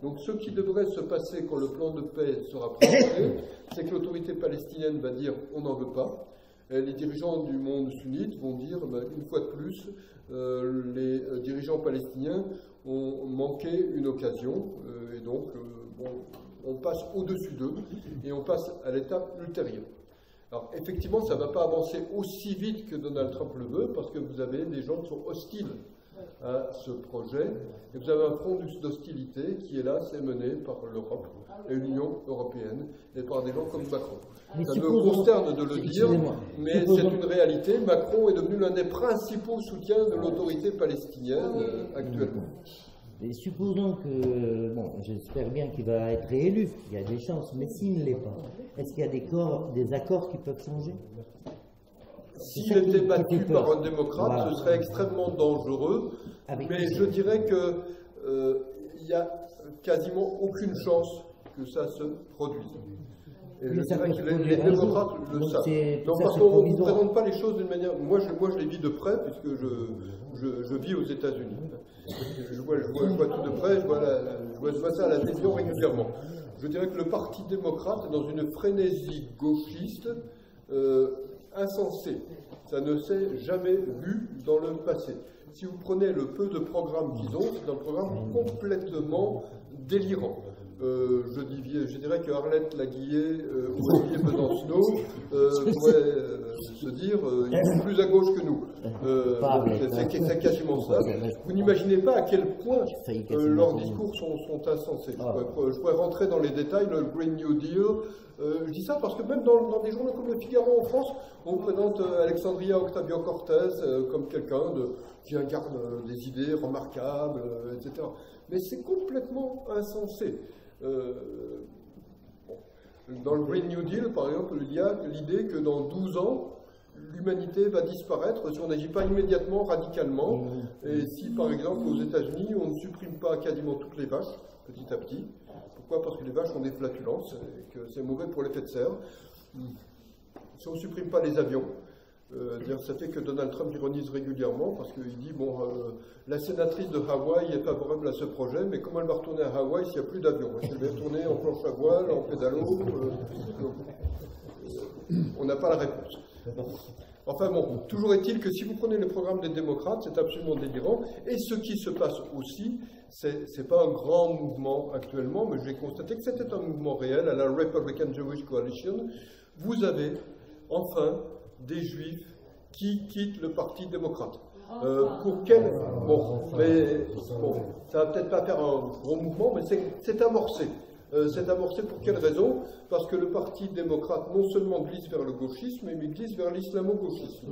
Donc ce qui devrait se passer quand le plan de paix sera présenté, c'est que l'autorité palestinienne va dire on n'en veut pas, Et les dirigeants du monde sunnite vont dire, une fois de plus, les dirigeants palestiniens ont manqué une occasion, et donc on passe au-dessus d'eux, et on passe à l'étape ultérieure. Alors effectivement, ça ne va pas avancer aussi vite que Donald Trump le veut, parce que vous avez des gens qui sont hostiles à ce projet, et vous avez un front d'hostilité qui, hélas, est mené par l'Europe et l'Union européenne, et par des gens comme Macron. Ça me consterne de le dire, mais c'est une réalité. Macron est devenu l'un des principaux soutiens de l'autorité palestinienne actuellement. Et supposons que, bon, j'espère bien qu'il va être réélu, il y a des chances, mais s'il ne l'est pas, est-ce qu'il y a des accords qui peuvent changer? S'il était battu par un démocrate, voilà, ce serait extrêmement dangereux, mais je dirais qu'il n'y a quasiment aucune chance que ça se produise. Et je dirais que les démocrates le savent. Non, parce qu'on ne vous présente pas les choses d'une manière... Moi, je les vis de près, puisque je vis aux États-Unis. Je vois tout de près, je vois ça à la télévision régulièrement. Je dirais que le Parti démocrate est dans une frénésie gauchiste insensée. Ça ne s'est jamais vu dans le passé. Si vous prenez le peu de programmes qu'ils ont, c'est un programme complètement délirant. Je dirais que Arlette Laguillet ou Olivier Besancenot pourraient se dire ils sont plus à gauche que nous. C'est quasiment ça. Vous n'imaginez pas à quel point leurs discours sont insensés. Je pourrais rentrer dans les détails, le Green New Deal. Je dis ça parce que même dans des journaux comme Le Figaro en France, on présente Alexandria Ocasio-Cortez comme quelqu'un qui incarne des idées remarquables, etc. Mais c'est complètement insensé. Dans le Green New Deal, par exemple, il y a l'idée que dans 12 ans, l'humanité va disparaître si on n'agit pas immédiatement, radicalement, et si, par exemple, aux États-Unis, on ne supprime pas quasiment toutes les vaches, petit à petit. Pourquoi? Parce que les vaches ont des flatulences, et que c'est mauvais pour l'effet de serre. Si on ne supprime pas les avions, ça fait que Donald Trump ironise régulièrement parce qu'il dit bon, la sénatrice de Hawaï est favorable à ce projet, mais comment elle va retourner à Hawaï s'il n'y a plus d'avion? Est-ce qu'elle va retourner en planche à voile, en pédalo? On n'a pas la réponse. Enfin bon, toujours est-il que si vous prenez le programme des démocrates, c'est absolument délirant. Et ce qui se passe aussi, c'est pas un grand mouvement actuellement, mais j'ai constaté que c'était un mouvement réel à la Republican Jewish Coalition. Vous avez enfin des juifs qui quittent le Parti démocrate. Pour quel... Bon, ça va peut-être pas faire un gros mouvement, mais c'est amorcé. C'est amorcé pour quelle raison? Parce que le Parti démocrate non seulement glisse vers le gauchisme, mais glisse vers l'islamo-gauchisme.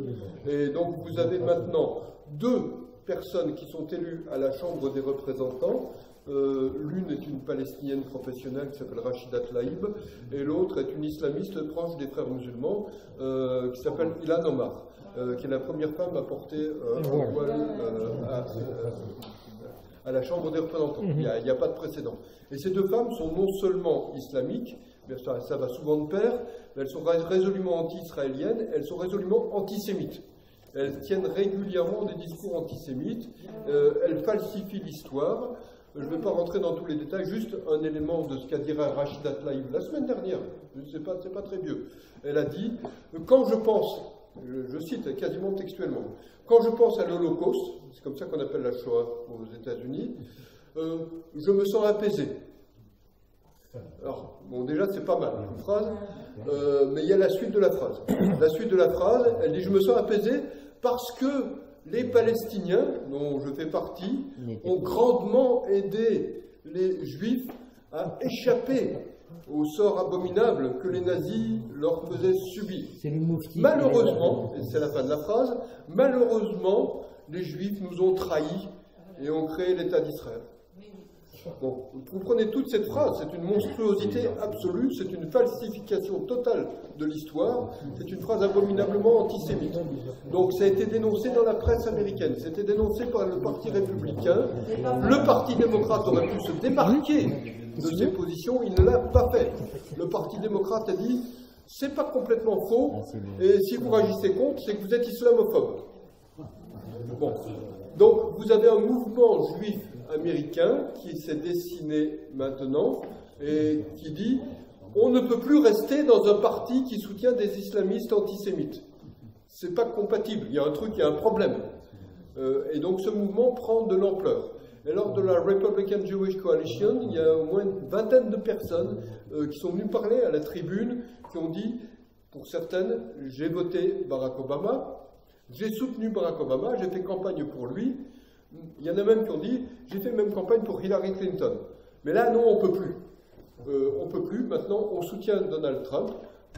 Et donc vous avez maintenant 2 personnes qui sont élues à la Chambre des représentants. L'une est une palestinienne professionnelle qui s'appelle Rachida Tlaib, et l'autre est une islamiste proche des frères musulmans qui s'appelle Ilhan Omar, qui est la première femme à porter un voile à la Chambre des représentants. Il n'y a pas de précédent. Et ces 2 femmes sont non seulement islamiques, mais ça va souvent de pair, mais elles sont résolument anti-israéliennes, elles sont résolument antisémites. Elles tiennent régulièrement des discours antisémites, elles falsifient l'histoire. Je ne vais pas rentrer dans tous les détails, juste un élément de ce qu'a dit Rachida Tlaib la semaine dernière, c'est pas très vieux. Elle a dit, quand je pense, je cite quasiment textuellement, quand je pense à l'Holocauste, c'est comme ça qu'on appelle la Shoah aux États-Unis, je me sens apaisé. Alors, bon, déjà, c'est pas mal, une phrase, mais il y a la suite de la phrase. La suite de la phrase, elle dit, je me sens apaisé parce que les Palestiniens, dont je fais partie, ont grandement aidé les Juifs à échapper au sort abominable que les nazis leur faisaient subir. Malheureusement, et c'est la fin de la phrase, malheureusement, les Juifs nous ont trahis et ont créé l'État d'Israël. Bon, vous prenez toute cette phrase, c'est une monstruosité absolue, c'est une falsification totale de l'histoire, c'est une phrase abominablement antisémite. Donc ça a été dénoncé dans la presse américaine, c'était dénoncé par le Parti républicain, le Parti démocrate aurait pu se démarquer de ses positions, il ne l'a pas fait. Le Parti démocrate a dit, c'est pas complètement faux, et si vous réagissez contre, c'est que vous êtes islamophobe. Bon. Donc vous avez un mouvement juif américain qui s'est dessiné maintenant et qui dit on ne peut plus rester dans un parti qui soutient des islamistes antisémites. c'est pas compatible. Il y a un truc, il y a un problème. Et donc ce mouvement prend de l'ampleur. Et lors de la Republican Jewish Coalition, il y a au moins une vingtaine de personnes qui sont venues parler à la tribune, qui ont dit, pour certaines, j'ai voté Barack Obama, j'ai soutenu Barack Obama, j'ai fait campagne pour lui. Il y en a même qui ont dit, j'ai fait même campagne pour Hillary Clinton. Mais là, non, on ne peut plus. On ne peut plus. Maintenant, on soutient Donald Trump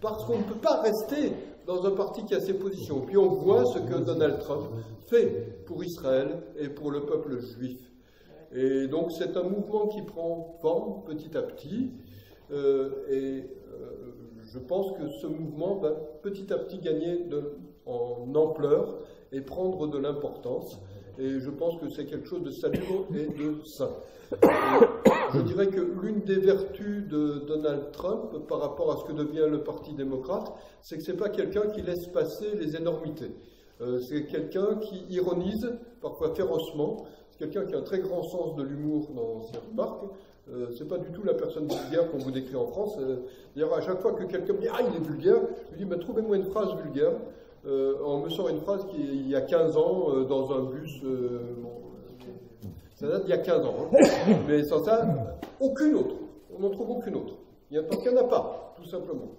parce qu'on ne peut pas rester dans un parti qui a ses positions. Puis on voit ce que Donald Trump fait pour Israël et pour le peuple juif. Et donc, c'est un mouvement qui prend forme petit à petit. Je pense que ce mouvement va petit à petit gagner en ampleur et prendre de l'importance. Et je pense que c'est quelque chose de saluant et de sain. Je dirais que l'une des vertus de Donald Trump par rapport à ce que devient le Parti démocrate, c'est que ce n'est pas quelqu'un qui laisse passer les énormités. C'est quelqu'un qui ironise, parfois férocement. C'est quelqu'un qui a un très grand sens de l'humour dans ses remarques. C'est pas du tout la personne vulgaire qu'on vous décrit en France. D'ailleurs, à chaque fois que quelqu'un me dit « Ah, il est vulgaire », je lui dis « Mais trouvez-moi une phrase vulgaire ». On me sort une phrase qui, il y a 15 ans, dans un bus, ça date d'il y a 15 ans, hein. Mais sans ça, aucune autre. On n'en trouve aucune autre. Parce qu'il n'y en a pas, tout simplement.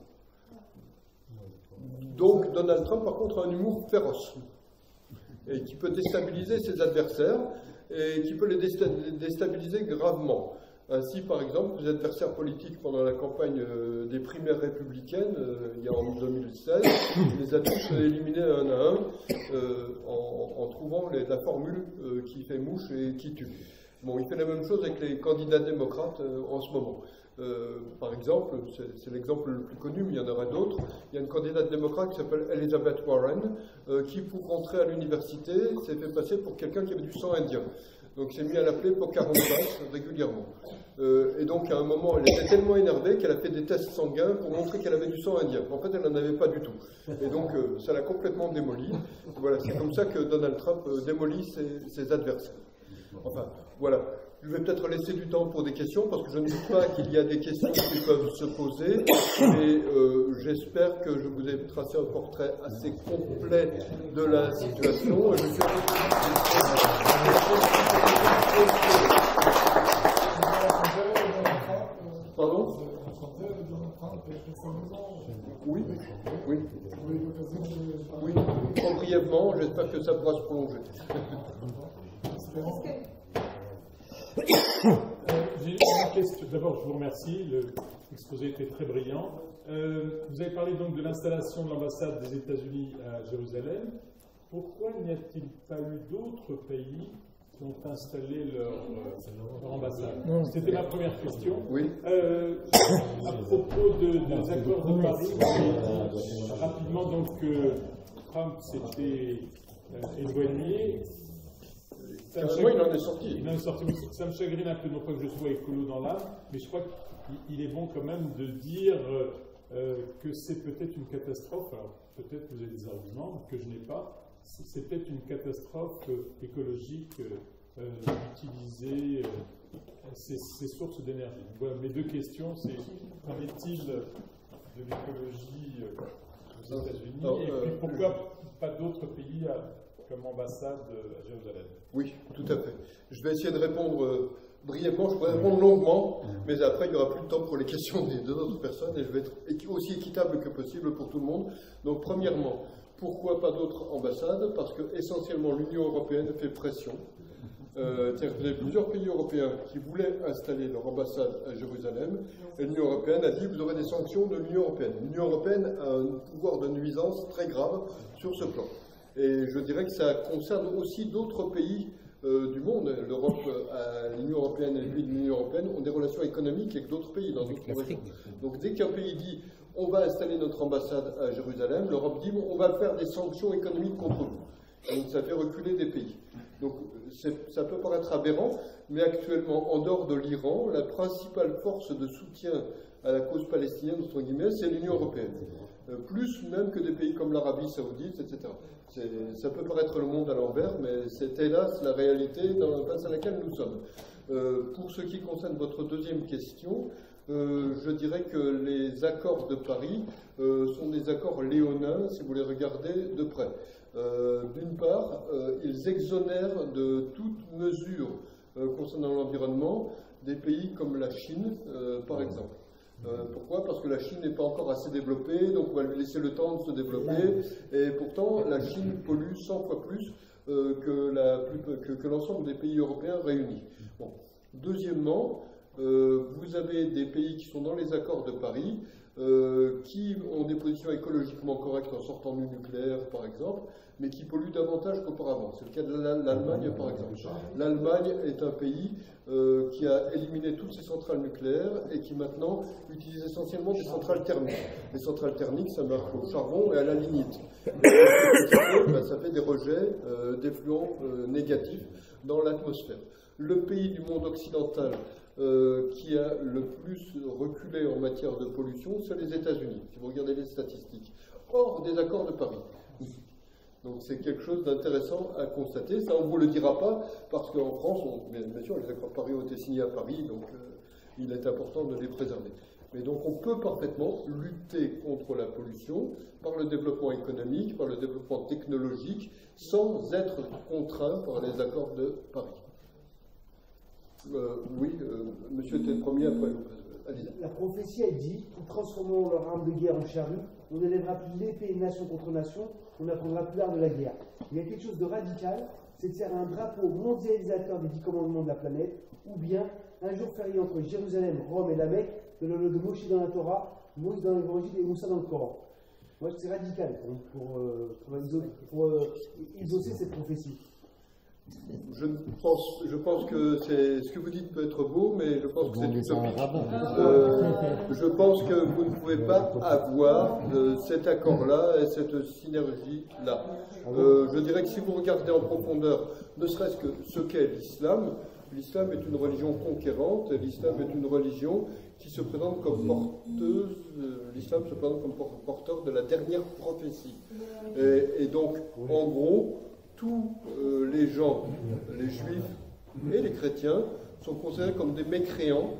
Donc, Donald Trump, par contre, a un humour féroce, et qui peut déstabiliser ses adversaires, et qui peut les déstabiliser gravement. Ainsi, par exemple, les adversaires politiques pendant la campagne des primaires républicaines, il y a en 2016, il les a tous éliminés un à un en trouvant la formule qui fait mouche et qui tue. Bon, il fait la même chose avec les candidats démocrates en ce moment. Par exemple, c'est l'exemple le plus connu, mais il y en aura d'autres. Il y a une candidate démocrate qui s'appelle Elizabeth Warren, qui, pour rentrer à l'université, s'est fait passer pour quelqu'un qui avait du sang indien. Donc, s'est mis à l'appeler Pocahontas régulièrement. Et donc, à un moment, elle était tellement énervée qu'elle a fait des tests sanguins pour montrer qu'elle avait du sang indien. En fait, elle n'en avait pas du tout. Et donc, ça l'a complètement démolie. Voilà, c'est comme ça que Donald Trump démolit ses adversaires. Enfin, voilà. Je vais peut-être laisser du temps pour des questions, parce que je ne doute pas qu'il y a des questions qui peuvent se poser. Et j'espère que je vous ai tracé un portrait assez complet de la situation. Et je suis... Pardon ? Oui, oui. Oui, très brièvement, j'espère que ça pourra se prolonger. J'ai une question. D'abord, je vous remercie. L'exposé était très brillant. Vous avez parlé donc de l'installation de l'ambassade des États-Unis à Jérusalem. Pourquoi n'y a-t-il pas eu d'autres pays qui ont installé leur ambassade? C'était ma première question. Oui. À propos des accords de Paris, rapidement, donc, Trump s'était éloigné. Moi, il en est sorti. Il en est sorti. Ça me chagrine un peu, non pas que je sois écolo dans l'âme, mais je crois qu'il est bon quand même de dire que c'est peut-être une catastrophe. Alors, peut-être que vous avez des arguments que je n'ai pas. C'est peut-être une catastrophe écologique d'utiliser ces sources d'énergie. Voilà, mes deux questions, c'est qu'en est-il de l'écologie aux États-Unis et puis pourquoi pas d'autres pays comme ambassade à Jérusalem? Oui, tout à fait. Je vais essayer de répondre brièvement, je pourrais répondre longuement, mais après il n'y aura plus de temps pour les questions des deux autres personnes et je vais être aussi équitable que possible pour tout le monde. Donc premièrement, pourquoi pas d'autres ambassades? Parce que essentiellement l'Union européenne fait pression. C'est-à-dire que vous avez plusieurs pays européens qui voulaient installer leur ambassade à Jérusalem, et l'Union européenne a dit vous aurez des sanctions de l'Union européenne. L'Union européenne a un pouvoir de nuisance très grave sur ce plan. Et je dirais que ça concerne aussi d'autres pays du monde. L'Europe, l'Union européenne et les pays de l'Union européenne ont des relations économiques avec d'autres pays dans d'autres régions. Donc dès qu'un pays dit on va installer notre ambassade à Jérusalem, l'Europe dit on va faire des sanctions économiques contre vous. Et donc ça fait reculer des pays. Donc ça peut paraître aberrant, mais actuellement, en dehors de l'Iran, la principale force de soutien à la cause palestinienne, entre guillemets, c'est l'Union européenne. Plus même que des pays comme l'Arabie saoudite, etc. Ça peut paraître le monde à l'envers, mais c'est hélas la réalité dans la face à laquelle nous sommes. Pour ce qui concerne votre deuxième question, Je dirais que les accords de Paris sont des accords léonins, si vous les regardez de près. D'une part, ils exonèrent de toute mesure concernant l'environnement des pays comme la Chine, par exemple. Pourquoi? Parce que la Chine n'est pas encore assez développée, donc on va lui laisser le temps de se développer, et pourtant la Chine pollue 100 fois plus que l'ensemble des pays européens réunis. Bon. Deuxièmement, vous avez des pays qui sont dans les accords de Paris, qui ont des positions écologiquement correctes en sortant du nucléaire, par exemple, mais qui polluent davantage qu'auparavant. C'est le cas de l'Allemagne, par exemple. L'Allemagne est un pays qui a éliminé toutes ses centrales nucléaires et qui maintenant utilise essentiellement des centrales thermiques. Les centrales thermiques, ça marche au charbon et à la lignite. Et ça fait des rejets d'effluents négatifs dans l'atmosphère. Le pays du monde occidental qui a le plus reculé en matière de pollution, c'est les États-Unis, si vous regardez les statistiques, hors des accords de Paris. Donc c'est quelque chose d'intéressant à constater. Ça, on ne vous le dira pas, parce qu'en France, bien sûr, les accords de Paris ont été signés à Paris, donc il est important de les préserver. Mais donc on peut parfaitement lutter contre la pollution par le développement économique, par le développement technologique, sans être contraint par les accords de Paris. Oui, monsieur était le premier, après Lisa. La prophétie, elle dit, nous transformons leur arme de guerre en charrue, on n'élèvera plus l'épée nation contre nation, on n'apprendra plus l'art de la guerre. Il y a quelque chose de radical, c'est de faire un drapeau mondialisateur des 10 commandements de la planète, ou bien un jour férié entre Jérusalem, Rome et la Mecque, de Moïse dans la Torah, Moïse dans l'Évangile et Moussa dans le Coran. Moi, c'est radical pour exaucer cette prophétie. Je pense que ce que vous dites peut être beau, mais je pense que c'est utopique. Je pense que vous ne pouvez pas avoir cet accord-là et cette synergie-là. Je dirais que si vous regardez en profondeur, ne serait-ce que ce qu'est l'islam, l'islam est une religion conquérante, et l'islam est une religion qui se présente comme porteuse, l'islam se présente comme porteur de la dernière prophétie. Et donc, en gros, tous les gens, les juifs et les chrétiens, sont considérés comme des mécréants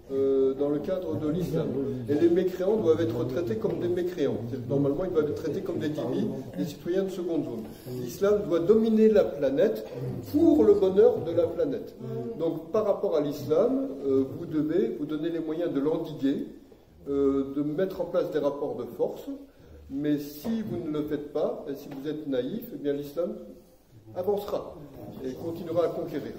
dans le cadre de l'islam. Et les mécréants doivent être traités comme des mécréants. Normalement, ils doivent être traités comme des dhimmis, des citoyens de seconde zone. L'islam doit dominer la planète pour le bonheur de la planète. Donc, par rapport à l'islam, vous devez vous donner les moyens de l'endiguer, de mettre en place des rapports de force. Mais si vous ne le faites pas, et si vous êtes naïf, eh bien l'islam avancera et continuera à conquérir.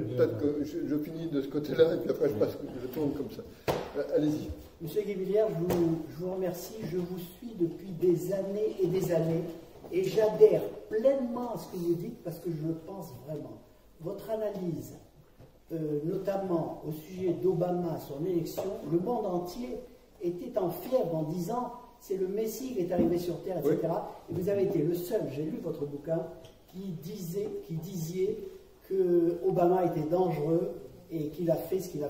Peut-être que je finis de ce côté-là et puis après je tourne comme ça. Allez-y. Monsieur Guévillère, je vous remercie. Je vous suis depuis des années et j'adhère pleinement à ce que vous dites parce que je le pense vraiment. Votre analyse, notamment au sujet d'Obama, son élection, le monde entier était en fièvre en disant c'est le Messie qui est arrivé sur Terre, etc. Oui. Et vous avez été le seul, j'ai lu votre bouquin, qui disiez que Obama était dangereux et qu'il a fait ce qu'on a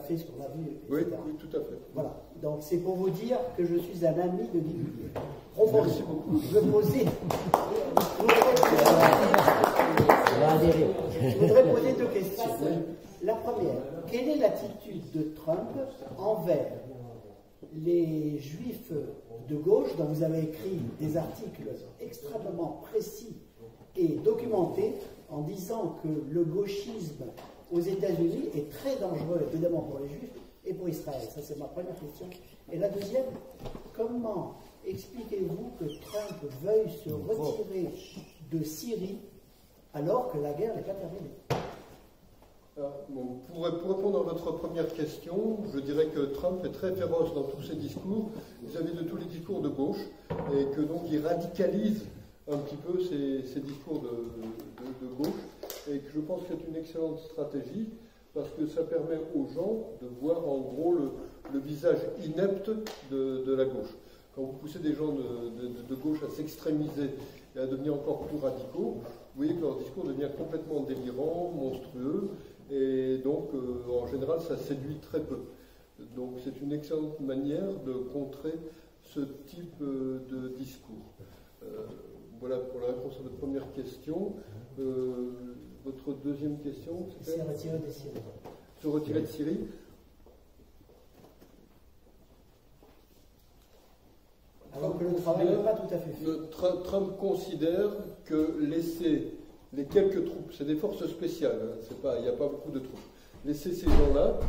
vu, etc. Oui, oui, tout à fait. Voilà. Donc c'est pour vous dire que je suis un ami de Guy Bullier. Merci beaucoup. Je voudrais poser deux questions. La première, quelle est l'attitude de Trump envers les juifs de gauche, dont vous avez écrit des articles extrêmement précis et documentés, en disant que le gauchisme aux États-Unis est très dangereux, évidemment, pour les juifs et pour Israël? Ça, c'est ma première question. Et la deuxième, comment expliquez-vous que Trump veuille se retirer de Syrie alors que la guerre n'est pas terminée? Bon, pour répondre à votre première question, je dirais que Trump est très féroce dans tous ses discours, vis-à-vis de tous les discours de gauche, et que donc il radicalise un petit peu ces discours de gauche, et que je pense que c'est une excellente stratégie, parce que ça permet aux gens de voir en gros le visage inepte de la gauche. Quand vous poussez des gens de gauche à s'extrémiser et à devenir encore plus radicaux, vous voyez que leur discours devient complètement délirant, monstrueux, et donc en général ça séduit très peu. Donc c'est une excellente manière de contrer ce type de discours. Voilà pour la réponse à votre première question. Votre deuxième question, C'est retiré des Syriens. Se retirer de Syrie. Alors que le travail n'est pas tout à fait fait. Trump considère que laisser les quelques troupes, c'est des forces spéciales, hein, il n'y a pas beaucoup de troupes, laisser ces gens-là,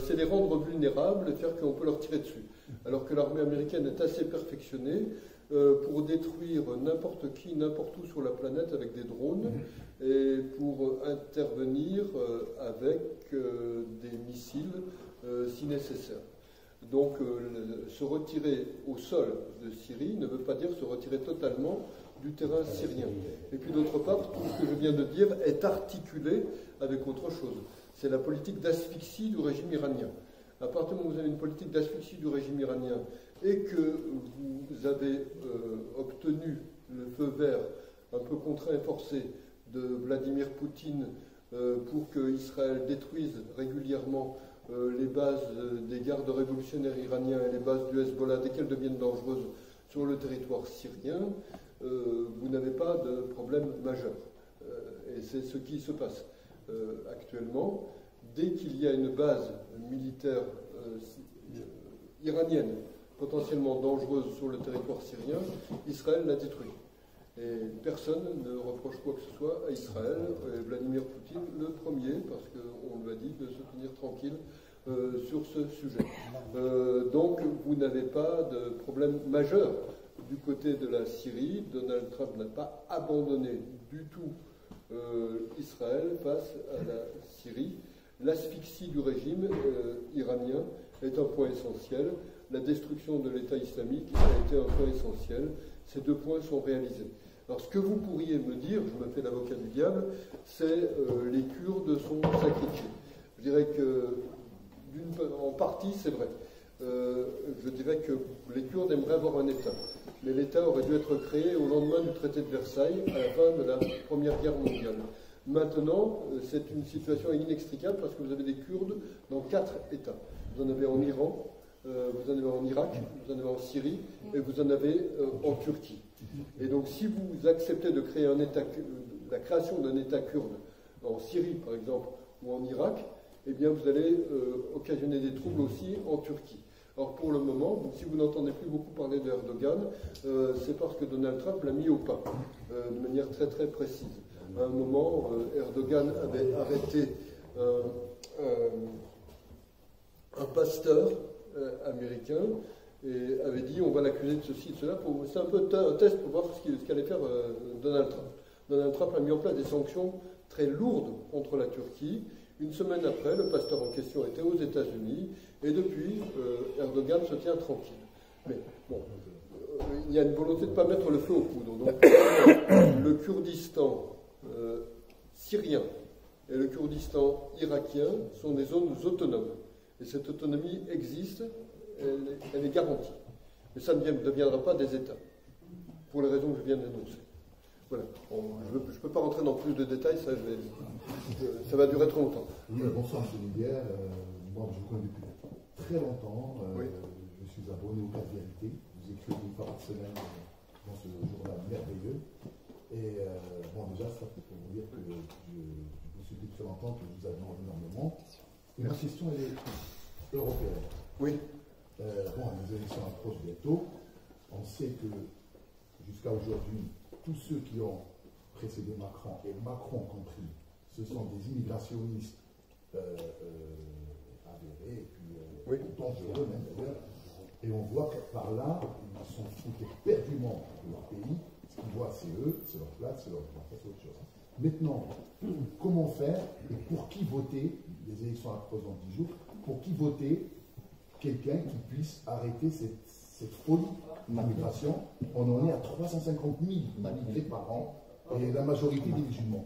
c'est les rendre vulnérables et faire qu'on peut leur tirer dessus. Alors que l'armée américaine est assez perfectionnée pour détruire n'importe qui, n'importe où sur la planète avec des drones et pour intervenir avec des missiles si nécessaire. Donc se retirer au sol de Syrie ne veut pas dire se retirer totalement du terrain syrien. Et puis d'autre part, tout ce que je viens de dire est articulé avec autre chose. C'est la politique d'asphyxie du régime iranien. À partir du moment où vous avez une politique d'asphyxie du régime iranien et que vous avez obtenu le feu vert un peu contraint et forcé de Vladimir Poutine pour que Israël détruise régulièrement les bases des gardes révolutionnaires iraniens et les bases du Hezbollah, dès qu'elles deviennent dangereuses sur le territoire syrien, vous n'avez pas de problème majeur. Et c'est ce qui se passe actuellement. Dès qu'il y a une base militaire iranienne potentiellement dangereuse sur le territoire syrien, Israël la détruit. Et personne ne reproche quoi que ce soit à Israël, et Vladimir Poutine le premier, parce qu'on lui a dit de se tenir tranquille sur ce sujet. Donc vous n'avez pas de problème majeur du côté de la Syrie. Donald Trump n'a pas abandonné du tout Israël face à la Syrie. L'asphyxie du régime iranien est un point essentiel. La destruction de l'État islamique a été un point essentiel. Ces deux points sont réalisés. Alors ce que vous pourriez me dire, je me fais l'avocat du diable, c'est les Kurdes sont sacrifiés. Je dirais que, en partie, c'est vrai. Je dirais que les Kurdes aimeraient avoir un État. Mais l'État aurait dû être créé au lendemain du traité de Versailles, à la fin de la Première Guerre mondiale. Maintenant, c'est une situation inextricable parce que vous avez des Kurdes dans 4 États. Vous en avez en Iran, vous en avez en Irak, vous en avez en Syrie et vous en avez en Turquie. Et donc si vous acceptez de créer un État, la création d'un État kurde en Syrie par exemple ou en Irak, eh bien vous allez occasionner des troubles aussi en Turquie. Alors pour le moment, si vous n'entendez plus beaucoup parler de Erdogan, c'est parce que Donald Trump l'a mis au pas, de manière très très précise. À un moment, Erdogan avait arrêté un pasteur américain et avait dit on va l'accuser de ceci et de cela. C'est un peu un test pour voir ce qu'allait faire Donald Trump. Donald Trump a mis en place des sanctions très lourdes contre la Turquie. Une semaine après, le pasteur en question était aux États-Unis et depuis, Erdogan se tient tranquille. Mais bon, il y a une volonté de ne pas mettre le feu aux poudres. Donc, le Kurdistan syrien et le Kurdistan irakien sont des zones autonomes. Et cette autonomie existe, elle est garantie. Mais ça ne deviendra pas des États, pour les raisons que je viens d'énoncer. Voilà. Je ne peux pas rentrer dans plus de détails, ça va durer trop longtemps. Oui, bonsoir, M. Liguière. Moi, je vous connais depuis très longtemps. Oui. Je suis abonné au Cas de Vérité. Vous écrivez une fois par semaine dans ce journal merveilleux. Et bon, déjà, ça pour vous dire que je vous suis depuis très longtemps, que vous admire énormément. Et ma question, elle est européenne. Oui. Bon, les élections approchent bientôt. On sait que jusqu'à aujourd'hui, tous ceux qui ont précédé Macron, et Macron compris, ce sont des immigrationnistes avérés, et puis dangereux même d'ailleurs. Et on voit que par là, ils sont foutés perdument de leur pays. Ce qu'ils voient, c'est eux, c'est leur place, c'est leur place, c'est autre chose. Maintenant, comment faire et pour qui voter? Les élections approchent dans 10 jours. Pour qui voter quelqu'un qui puisse arrêter cette folie d'immigration? On en est à 350 000 immigrés par an et la majorité des musulmans.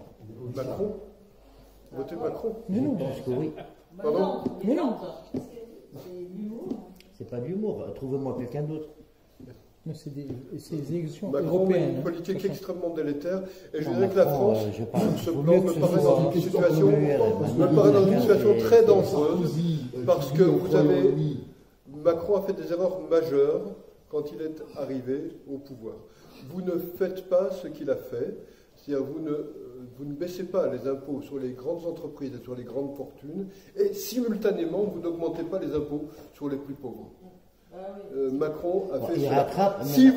Macron? Votez Macron? Mais non, parce que oui. Pardon? Mais non. C'est pas de l'humour. Trouvez-moi quelqu'un d'autre. C'est des élections Macron européennes. a une politique extrêmement délétère et je Non, dirais que la Macron, France, sur ce vaut plan, mieux que me ce paraît soit dans une Emmanuel situation Macron très et dangereuse parce que vous avez Royaume-Uni. Macron a fait des erreurs majeures quand il est arrivé au pouvoir. Vous ne faites pas ce qu'il a fait, C'est-à-dire vous ne baissez pas les impôts sur les grandes entreprises et sur les grandes fortunes, et simultanément, vous n'augmentez pas les impôts sur les plus pauvres. Macron a fait ça. Si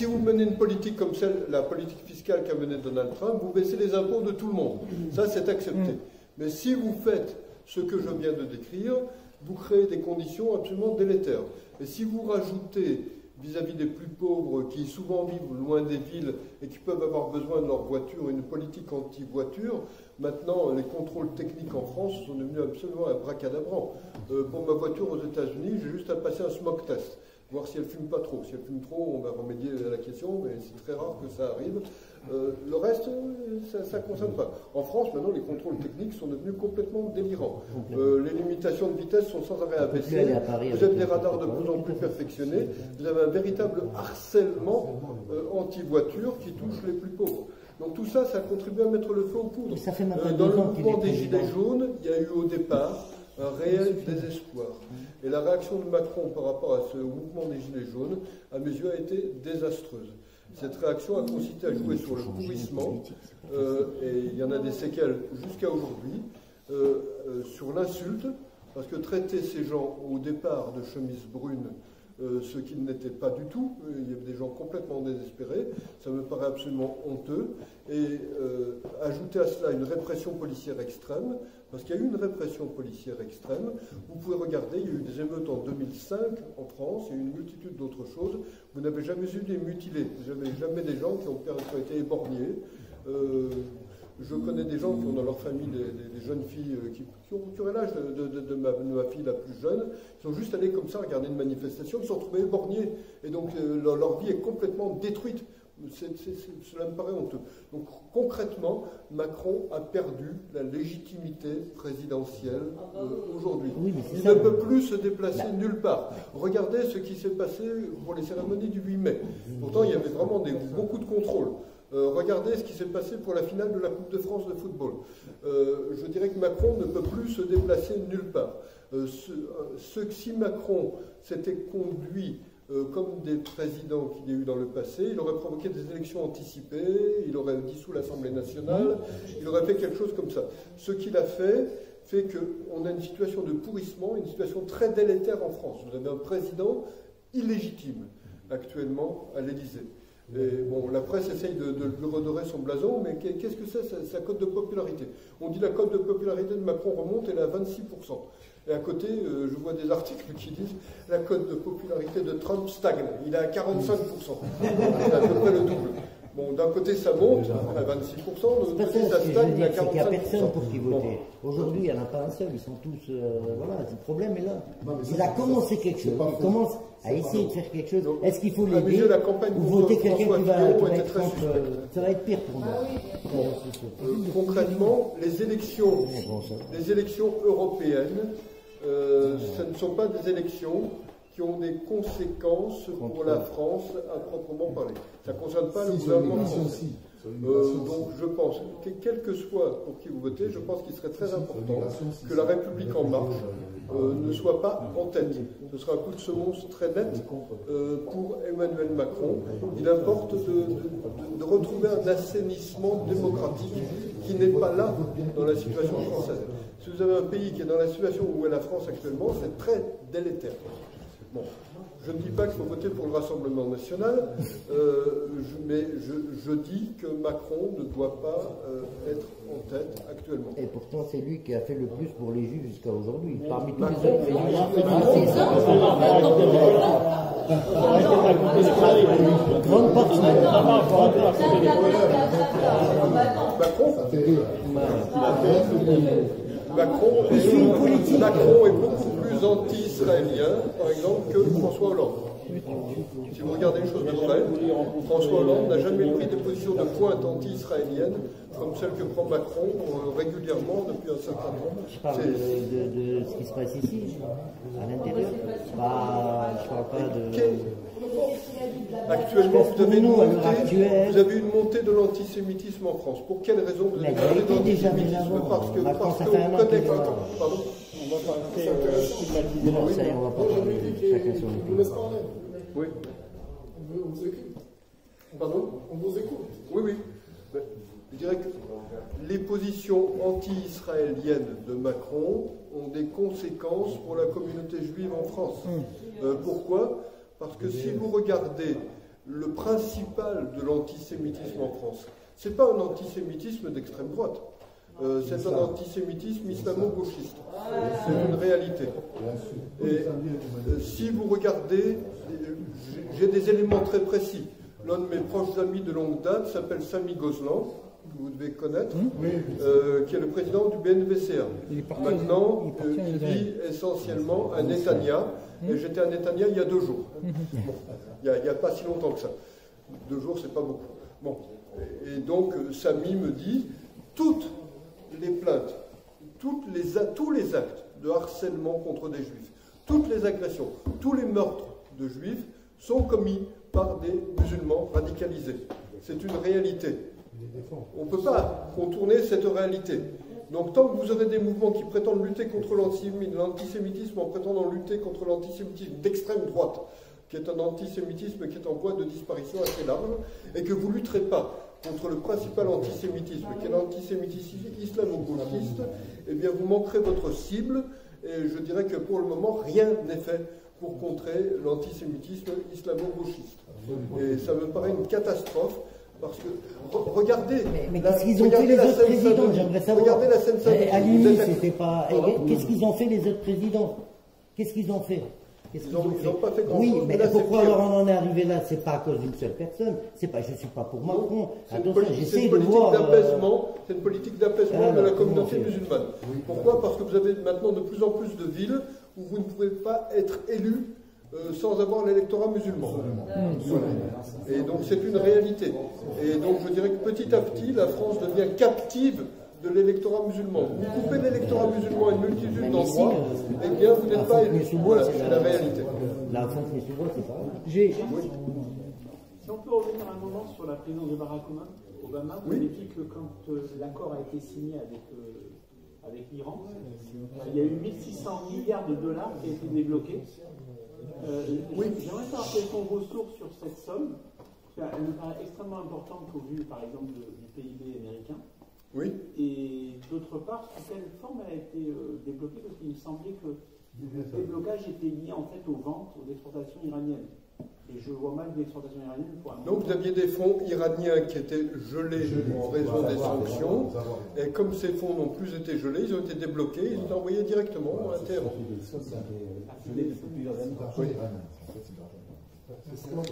vous menez une politique comme la politique fiscale qu'a menée Donald Trump, vous baissez les impôts de tout le monde. Ça, c'est accepté. Mais si vous faites ce que je viens de décrire, vous créez des conditions absolument délétères. Et si vous rajoutez vis-à-vis des plus pauvres qui souvent vivent loin des villes et qui peuvent avoir besoin de leur voiture, une politique anti-voiture, maintenant les contrôles techniques en France sont devenus absolument abracadabrants. Pour ma voiture aux États-Unis, j'ai juste à passer un smoke test, voir si elle fume pas trop. Si elle fume trop, on va remédier à la question, mais c'est très rare que ça arrive. Le reste, ça ne concerne pas. En France, maintenant, les contrôles techniques sont devenus complètement délirants. Les limitations de vitesse sont sans arrêt abaissées. Vous avez des radars de plus en plus perfectionnés. Vous avez un véritable harcèlement anti-voiture qui touche les plus pauvres. Donc tout ça, ça contribue à mettre le feu aux poudres. Dans le mouvement des Gilets jaunes, il y a eu au départ un réel désespoir. Et la réaction de Macron par rapport à ce mouvement des Gilets jaunes, à mes yeux, a été désastreuse. Cette réaction a consisté à jouer sur le pourrissement, et il y en a des séquelles jusqu'à aujourd'hui, sur l'insulte, parce que traiter ces gens au départ de chemise brune, ce qu'ils n'étaient pas du tout, il y avait des gens complètement désespérés, ça me paraît absolument honteux, et ajouter à cela une répression policière extrême, parce qu'il y a eu une répression policière extrême. Vous pouvez regarder, il y a eu des émeutes en 2005 en France, il y a eu une multitude d'autres choses. Vous n'avez jamais eu des mutilés, vous n'avez jamais des gens qui ont été éborgnés. Je connais des gens qui ont dans leur famille des jeunes filles qui auraient l'âge de ma fille la plus jeune, qui sont juste allés comme ça regarder une manifestation, qui se sont retrouvés éborgnés. Et donc leur vie est complètement détruite. Cela me paraît honteux. Donc concrètement, Macron a perdu la légitimité présidentielle aujourd'hui. Il ne peut plus se déplacer nulle part. Regardez ce qui s'est passé pour les cérémonies du 8 mai. Pourtant, il y avait vraiment beaucoup de contrôles. Regardez ce qui s'est passé pour la finale de la Coupe de France de football. Je dirais que Macron ne peut plus se déplacer nulle part. Si Macron s'était conduit comme des présidents qu'il y a eu dans le passé, il aurait provoqué des élections anticipées, il aurait dissous l'Assemblée nationale, il aurait fait quelque chose comme ça. Ce qu'il a fait qu'on a une situation de pourrissement, une situation très délétère en France. Vous avez un président illégitime actuellement à l'Élysée. Et bon, la presse essaye de lui redorer son blason, mais qu'est-ce que c'est sa cote de popularité? On dit la cote de popularité de Macron remonte, elle est à 26%. Et à côté, je vois des articles qui disent la cote de popularité de Trump stagne, il est à 45%. C'est à peu près le double. Bon, d'un côté ça monte à 26%, de l'autre côté ça stagne à 45%. Il n'y a personne pour qui voter. Aujourd'hui, il n'y en a pas un seul, ils sont tous... voilà, le problème est là. Il a commencé quelque chose, il commence à essayer de faire quelque chose. Est-ce qu'il faut l'aider ou voter quelqu'un qui va être contre... Ça va être pire pour nous. Concrètement, les élections européennes, ce ne sont pas des élections qui ont des conséquences pour la France à proprement parler. Ça ne concerne pas le gouvernement français. Donc je pense, quel que soit pour qui vous votez, je pense qu'il serait très important que la République en marche ne soit pas en tête. Ce sera un coup de semonce très net pour Emmanuel Macron. Il importe de retrouver un assainissement démocratique qui n'est pas là dans la situation française. Si vous avez un pays qui est dans la situation où est la France actuellement, c'est très délétère. Bon, je ne dis pas qu'il faut voter pour le Rassemblement national, mais je dis que Macron ne doit pas être en tête actuellement. Et pourtant, c'est lui qui a fait le plus pour les Juifs jusqu'à aujourd'hui. Parmi tous Macron, les autres présidents. Grande partie. Macron est beaucoup plus anti-israélien, par exemple, que François Hollande. Si vous regardez les choses de près, François Hollande n'a jamais pris des positions de pointe anti-israéliennes comme celles que prend Macron régulièrement depuis un certain temps. Je parle de ce qui se passe ici, à l'intérieur. Je parle pas de... Actuellement, vous avez une montée de l'antisémitisme en France. Pour quelle raison vous avez une montée de l'antisémitisme? Parce qu'on connaît... Pardon? On va pas stigmatiser la Ça y est, on va pas parler chacun sur les Vous laisse parler. Oui. On vous écoute. Pardon? On vous écoute. Oui, oui. dirais que les positions anti-israéliennes de Macron ont des conséquences pour la communauté juive en France. Pourquoi? Parce que si vous regardez le principal de l'antisémitisme en France, ce n'est pas un antisémitisme d'extrême droite, c'est un antisémitisme islamo-gauchiste. C'est une réalité. Et si vous regardez, j'ai des éléments très précis. L'un de mes proches amis de longue date s'appelle Samy Gozlan, que vous devez connaître, qui est le président du BNVCA. Maintenant, il vit essentiellement à Netanya, et j'étais à Netanya il y a 2 jours. Bon, il n'y a pas si longtemps que ça. 2 jours, c'est pas beaucoup. Bon. Et donc, Samy me dit, toutes les plaintes, tous les actes de harcèlement contre des juifs, toutes les agressions, tous les meurtres de juifs sont commis par des musulmans radicalisés. C'est une réalité. On ne peut pas contourner cette réalité. Donc tant que vous aurez des mouvements qui prétendent lutter contre l'antisémitisme en prétendant lutter contre l'antisémitisme d'extrême droite, qui est un antisémitisme qui est en voie de disparition assez large, et que vous ne lutterez pas contre le principal antisémitisme, qui est l'antisémitisme islamo-gauchiste, eh bien vous manquerez votre cible, et je dirais que pour le moment, rien n'est fait pour contrer l'antisémitisme islamo-gauchiste. Et ça me paraît une catastrophe, parce que, regardez... Mais qu'est-ce qu'ils ont fait les autres présidents? J'aimerais savoir. Regardez la Seine-Saint-Denis. À l'UNI, c'était pas... Qu'est-ce qu'ils ont fait les autres présidents? Qu'est-ce qu'ils ont fait? Ils n'ont pas fait grand-chose. Oui, mais pourquoi alors on en est arrivé là? C'est pas à cause d'une seule personne. Je ne suis pas pour Macron. Attention, j'essaie de voir... C'est une politique d'apaisement de la communauté musulmane. Pourquoi? Parce que vous avez maintenant de plus en plus de villes où vous ne pouvez pas être élu sans avoir l'électorat musulman. Et donc c'est une réalité. Et donc je dirais que petit à petit, la France devient captive de l'électorat musulman. Vous coupez l'électorat musulman à une multitude d'endroits, eh bien vous n'êtes pas élu. Voilà, c'est la réalité. La France n'est souvent, c'est pas vrai. Si on peut revenir un moment sur la présidence de Barack Obama, vous avez dit que quand l'accord a été signé avec l'Iran, il y a eu 1600 milliards de dollars qui ont été débloqués. J'aimerais savoir quelles sont vos sources sur cette somme, parce qu'elle me paraît extrêmement importante au vu, par exemple, du PIB américain. Oui. Et d'autre part, sous quelle forme elle a été débloquée? Parce qu'il me semblait que le déblocage était lié en fait aux ventes, aux exportations iraniennes. Et je vois mal l'exportation iranienne pour un... Donc vous aviez des fonds iraniens qui étaient gelés en raison des sanctions, et comme ces fonds n'ont plus été gelés, ils ont été débloqués, ils ont envoyés directement à Téhéran.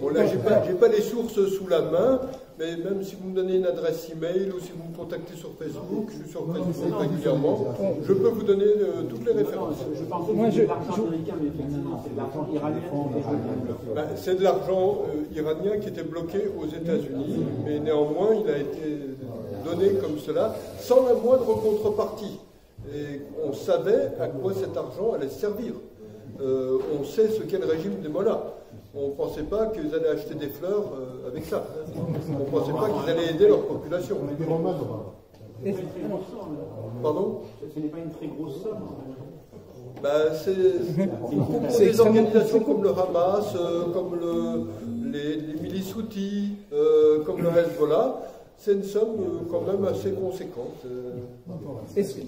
Bon, là, j'ai pas les sources sous la main, mais même si vous me donnez une adresse email ou si vous me contactez sur Facebook, je suis sur Facebook régulièrement, je peux vous donner toutes les références. Je pensais que c'était de l'argent américain, mais effectivement, c'est de l'argent iranien. C'est de l'argent iranien qui était bloqué aux États-Unis, mais néanmoins, il a été donné comme cela, sans la moindre contrepartie. Et on savait à quoi cet argent allait servir. On sait ce qu'est le régime des mollahs. On ne pensait pas qu'ils allaient acheter des fleurs avec ça. On ne pensait pas qu'ils allaient aider leur population. Pardon? Ce n'est pas une très grosse somme. C'est des organisations comme le Hamas, comme les milices Houthis, comme le Hezbollah. C'est une somme quand même assez conséquente.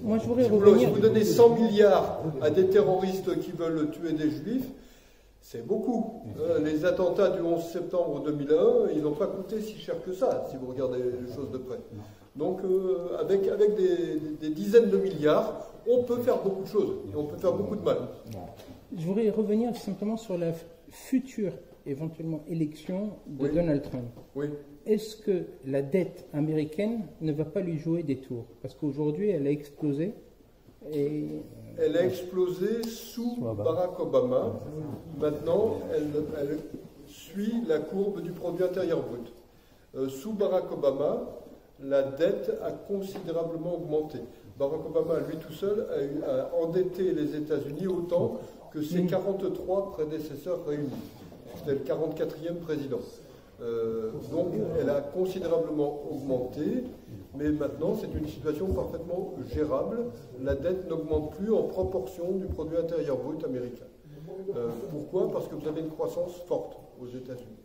Moi, je voudrais si vous donnez 100 milliards à des terroristes qui veulent tuer des juifs, c'est beaucoup. Les attentats du 11 septembre 2001, ils n'ont pas coûté si cher que ça, si vous regardez les choses de près. Donc, avec des dizaines de milliards, on peut faire beaucoup de choses, et on peut faire beaucoup de mal. Je voudrais revenir simplement sur la future, éventuellement, élection de Donald Trump. Oui. Est-ce que la dette américaine ne va pas lui jouer des tours? Parce qu'aujourd'hui, elle a explosé. Elle a explosé sous Barack Obama. Maintenant, elle suit la courbe du produit intérieur brut. Sous Barack Obama, la dette a considérablement augmenté. Barack Obama, lui tout seul, a endetté les États-Unis autant que ses 43 prédécesseurs réunis. C'était le 44e président. Donc, elle a considérablement augmenté, mais maintenant, c'est une situation parfaitement gérable. La dette n'augmente plus en proportion du produit intérieur brut américain. Pourquoi? Parce que vous avez une croissance forte aux États-Unis.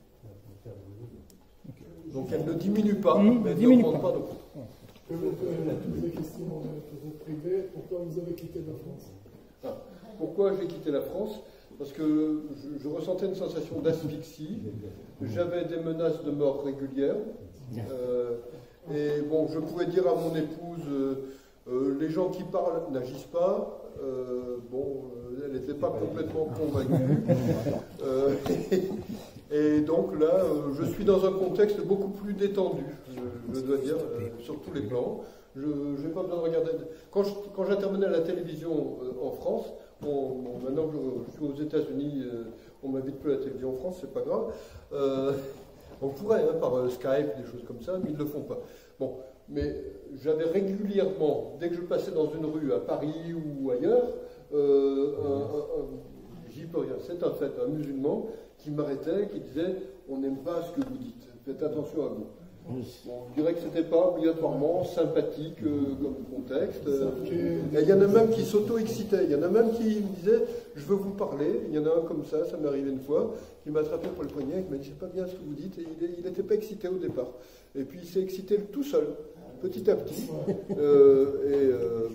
Donc, elle ne diminue pas, mais elle n'augmente pas non plus. Toutes les questions privées, pourquoi vous avez quitté la France? Pourquoi j'ai quitté la France? Parce que je ressentais une sensation d'asphyxie, j'avais des menaces de mort régulières, et bon, je pouvais dire à mon épouse, les gens qui parlent n'agissent pas, elle n'était pas complètement convaincue, et donc là, je suis dans un contexte beaucoup plus détendu, je dois dire, sur tous les plans. Je n'ai pas besoin de regarder. Quand j'intervenais à la télévision en France, maintenant que je suis aux États-Unis, on m'invite plus à la télévision en France, c'est pas grave. On pourrait, par Skype, des choses comme ça, mais ils ne le font pas. Bon, mais j'avais régulièrement, dès que je passais dans une rue à Paris ou ailleurs, j'y peux rien, c'est un fait, un musulman qui m'arrêtait, qui disait « on n'aime pas ce que vous dites, faites attention à vous ». Bon, je dirais que ce n'était pas obligatoirement sympathique comme contexte. Et il y en a même qui s'auto-excitaient. Il y en a même qui me disaient « je veux vous parler ». Il y en a un comme ça m'est arrivé une fois, qui m'a attrapé pour le poignet et qui m'a dit « c'est pas bien ce que vous dites ». Et il n'était pas excité au départ. Et puis il s'est excité tout seul, petit à petit.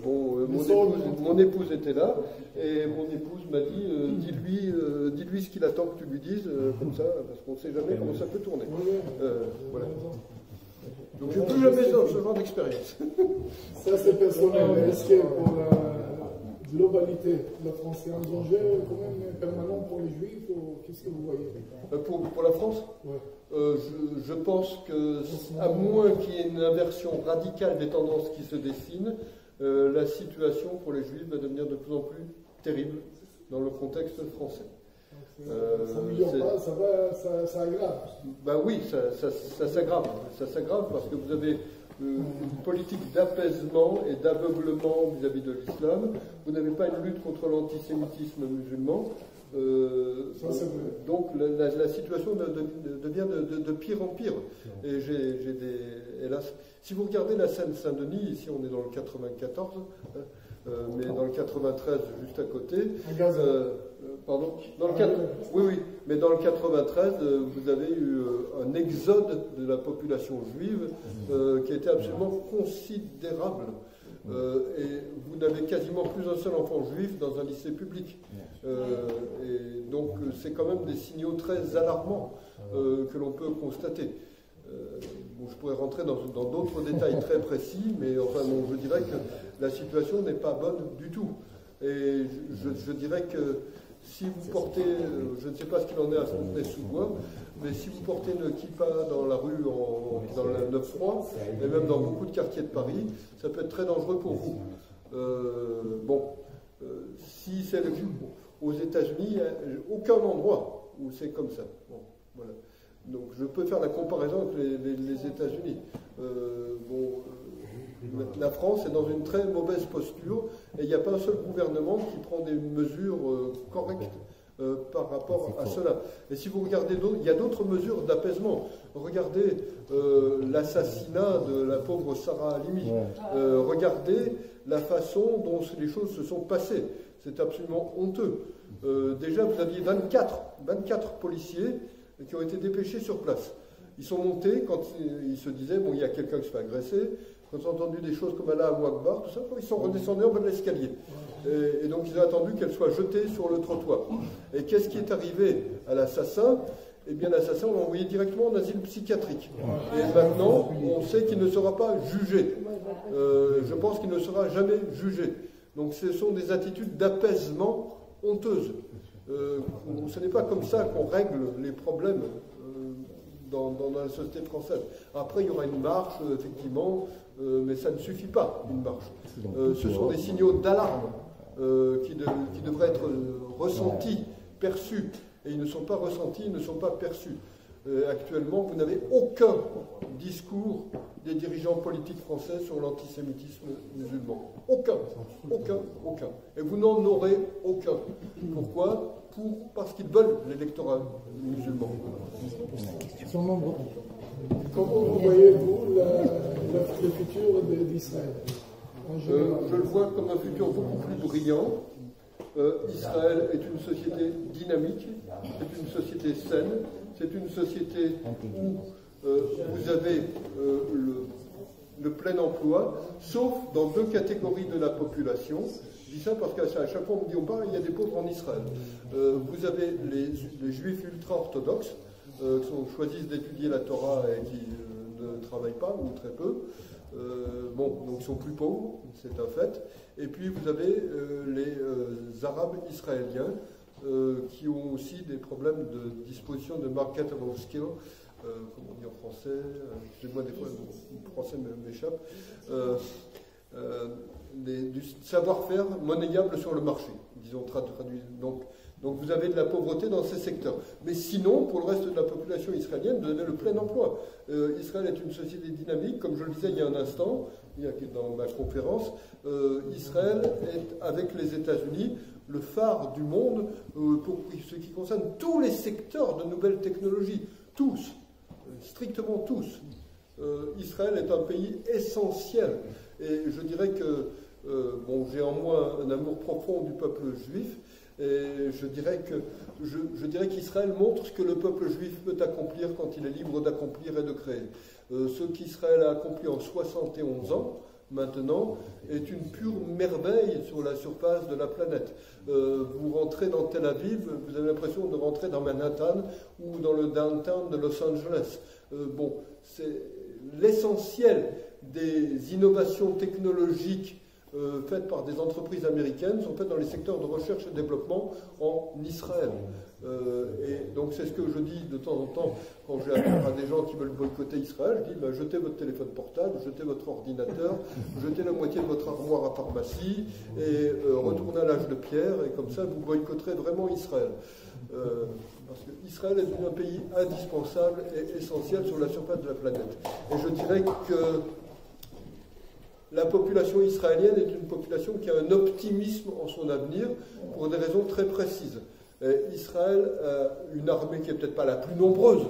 Mon épouse était là, et mon épouse m'a dit dis-lui ce qu'il attend que tu lui dises, comme ça, parce qu'on ne sait jamais comment ça peut tourner. Voilà. Donc je n'ai plus jamais ce genre d'expérience. Ça c'est personnel. Est-ce que pour la globalité, la France est un danger quand même permanent pour les Juifs, ou qu'est-ce que vous voyez? Pour la France, ouais. Je pense que, à moins qu'il y ait une inversion radicale des tendances qui se dessinent, la situation pour les Juifs va devenir de plus en plus terrible dans le contexte français. Ça n'améliore pas, ça aggrave. Ben oui, ça s'aggrave. Ça s'aggrave parce que vous avez une politique d'apaisement et d'aveuglement vis-à-vis de l'islam. Vous n'avez pas une lutte contre l'antisémitisme musulman. Donc la situation devient de pire en pire. Et hélas, si vous regardez la Seine-Saint-Denis, ici on est dans le 94, mais dans le 93 juste à côté. Pardon, oui, mais dans le 93, vous avez eu un exode de la population juive qui a été absolument considérable. Et vous n'avez quasiment plus un seul enfant juif dans un lycée public. Et donc c'est quand même des signaux très alarmants que l'on peut constater. Je pourrais rentrer dans d'autres détails très précis, mais enfin je dirais que la situation n'est pas bonne du tout. Et je dirais que si vous portez, je ne sais pas ce qu'il en est à Fontenay-sous-Bois, mais si vous portez une kippa dans la rue, dans le 9-3, et même dans beaucoup de quartiers de Paris, ça peut être très dangereux pour vous. Si c'est aux États-Unis, il n'y a aucun endroit où c'est comme ça. Bon, voilà. Donc je peux faire la comparaison avec les États-Unis. La France est dans une très mauvaise posture et il n'y a pas un seul gouvernement qui prend des mesures correctes par rapport à cela. Et si vous regardez il y a d'autres mesures d'apaisement. Regardez l'assassinat de la pauvre Sarah Halimi. Regardez la façon dont les choses se sont passées. C'est absolument honteux. Déjà, vous aviez 24 policiers qui ont été dépêchés sur place. Ils sont montés quand ils se disaient, bon, il y a quelqu'un qui se fait agresser. Quand ils ont entendu des choses comme Allah ou Akbar, tout ça, ils sont redescendus en bas de l'escalier. Et donc ils ont attendu qu'elle soit jetée sur le trottoir. Et qu'est-ce qui est arrivé à l'assassin? Eh bien l'assassin, on l'a envoyé directement en asile psychiatrique. Et maintenant, on sait qu'il ne sera pas jugé. Je pense qu'il ne sera jamais jugé. Donc ce sont des attitudes d'apaisement honteuses. Ce n'est pas comme ça qu'on règle les problèmes dans la société française. Après, il y aura une marche, effectivement, mais ça ne suffit pas, une marche. Ce sont des signaux d'alarme qui devraient être ressentis, perçus. Et ils ne sont pas ressentis, ils ne sont pas perçus. Actuellement, vous n'avez aucun discours des dirigeants politiques français sur l'antisémitisme musulman. Aucun. Et vous n'en aurez aucun. Pourquoi? Parce qu'ils veulent l'électorat musulman. Comment vous voyez-vous le futur d'Israël? Je le vois comme un futur beaucoup plus brillant. Israël est une société dynamique, c'est une société saine, c'est une société où vous avez le plein emploi, sauf dans 2 catégories de la population. Je dis ça parce qu'à chaque fois on me dit, il y a des pauvres en Israël. Vous avez les juifs ultra-orthodoxes, qui choisissent d'étudier la Torah et qui ne travaillent pas, ou très peu. Donc ils sont plus pauvres, c'est un fait. Et puis vous avez les Arabes israéliens, qui ont aussi des problèmes de disposition de marketable skill, comme on dit en français, excusez-moi, des fois le français m'échappe, du savoir-faire monnayable sur le marché, disons traduit. Donc vous avez de la pauvreté dans ces secteurs. Mais sinon, pour le reste de la population israélienne, vous avez le plein emploi. Israël est une société dynamique, comme je le disais il y a un instant, dans ma conférence. Israël est, avec les États-Unis, le phare du monde pour ce qui concerne tous les secteurs de nouvelles technologies. Tous, strictement tous. Israël est un pays essentiel. Et je dirais que, j'ai en moi un amour profond du peuple juif, et je dirais qu'Israël montre ce que le peuple juif peut accomplir quand il est libre d'accomplir et de créer. Ce qu'Israël a accompli en 71 ans, maintenant, est une pure merveille sur la surface de la planète. Vous rentrez dans Tel Aviv, vous avez l'impression de rentrer dans Manhattan ou dans le downtown de Los Angeles. C'est l'essentiel des innovations technologiques faites par des entreprises américaines sont faites dans les secteurs de recherche et développement en Israël. Et donc c'est ce que je dis de temps en temps quand j'ai affaire à des gens qui veulent boycotter Israël. Je dis, jetez votre téléphone portable, jetez votre ordinateur, jetez la moitié de votre armoire à pharmacie et retournez à l'âge de pierre, et comme ça vous boycotterez vraiment Israël. Parce qu'Israël est un pays indispensable et essentiel sur la surface de la planète. Et je dirais que la population israélienne est une population qui a un optimisme en son avenir pour des raisons très précises. Israël a une armée qui n'est peut-être pas la plus nombreuse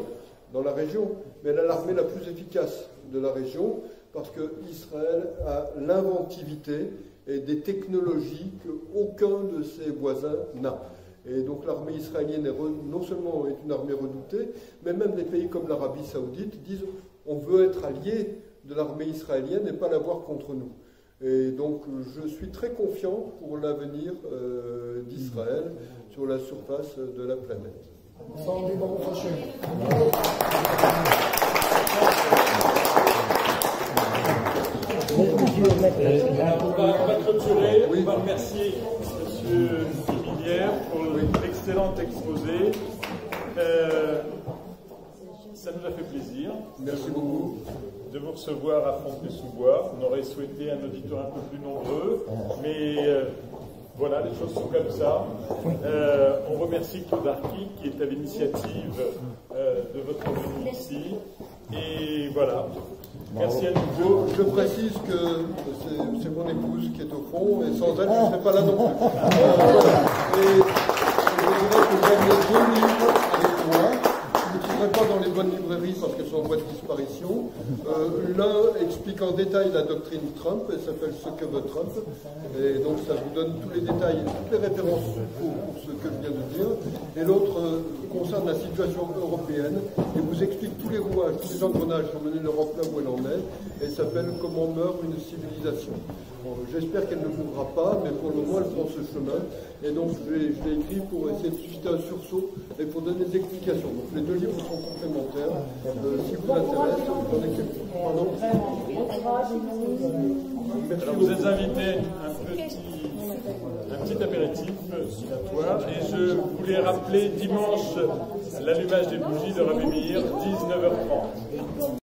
dans la région, mais elle a l'armée la plus efficace de la région parce qu'Israël a l'inventivité et des technologies qu'aucun de ses voisins n'a. Et donc l'armée israélienne non seulement est une armée redoutée, mais même des pays comme l'Arabie Saoudite disent on veut être alliés de l'armée israélienne et pas l'avoir contre nous. Et donc je suis très confiant pour l'avenir d'Israël sur la surface de la planète. Sans débat fâché. On va clôturer. On va remercier M. Minière pour l'excellent exposé. Ça nous a fait plaisir. Merci beaucoup. De vous recevoir à Fontenay-sous-Bois. On aurait souhaité un auditoire un peu plus nombreux, mais voilà, les choses sont comme ça. On remercie Claude Arki qui est à l'initiative de votre venue ici. Et voilà. Merci à nouveau. Je précise que c'est mon épouse qui est au fond, et sans elle, je ne serais pas là non plus. Et je dirais que j'aime les 2 livres avec moi. Je ne trouverai pas dans les bonnes librairies parce qu'elles sont en voie de disparition. L'un explique en détail la doctrine Trump, et s'appelle Ce que veut Trump. Et donc ça vous donne tous les détails, toutes les références pour ce que je viens de dire. Et l'autre concerne la situation européenne et vous explique tous les rouages, tous les engrenages qui ont mené l'Europe là où elle en est, et s'appelle Comment meurt une civilisation. Bon, j'espère qu'elle ne mourra pas, mais pour le moment elle prend ce chemin. Et donc je l'ai écrit pour essayer de susciter un sursaut et pour donner des explications. Donc les 2 livres sont complémentaires. Si vous intéresse, vous en avez quelques. Pardon. Alors vous êtes invité à un petit apéritif dînatoire, et je voulais rappeler dimanche l'allumage des bougies de Rabbi Meir, 19h30.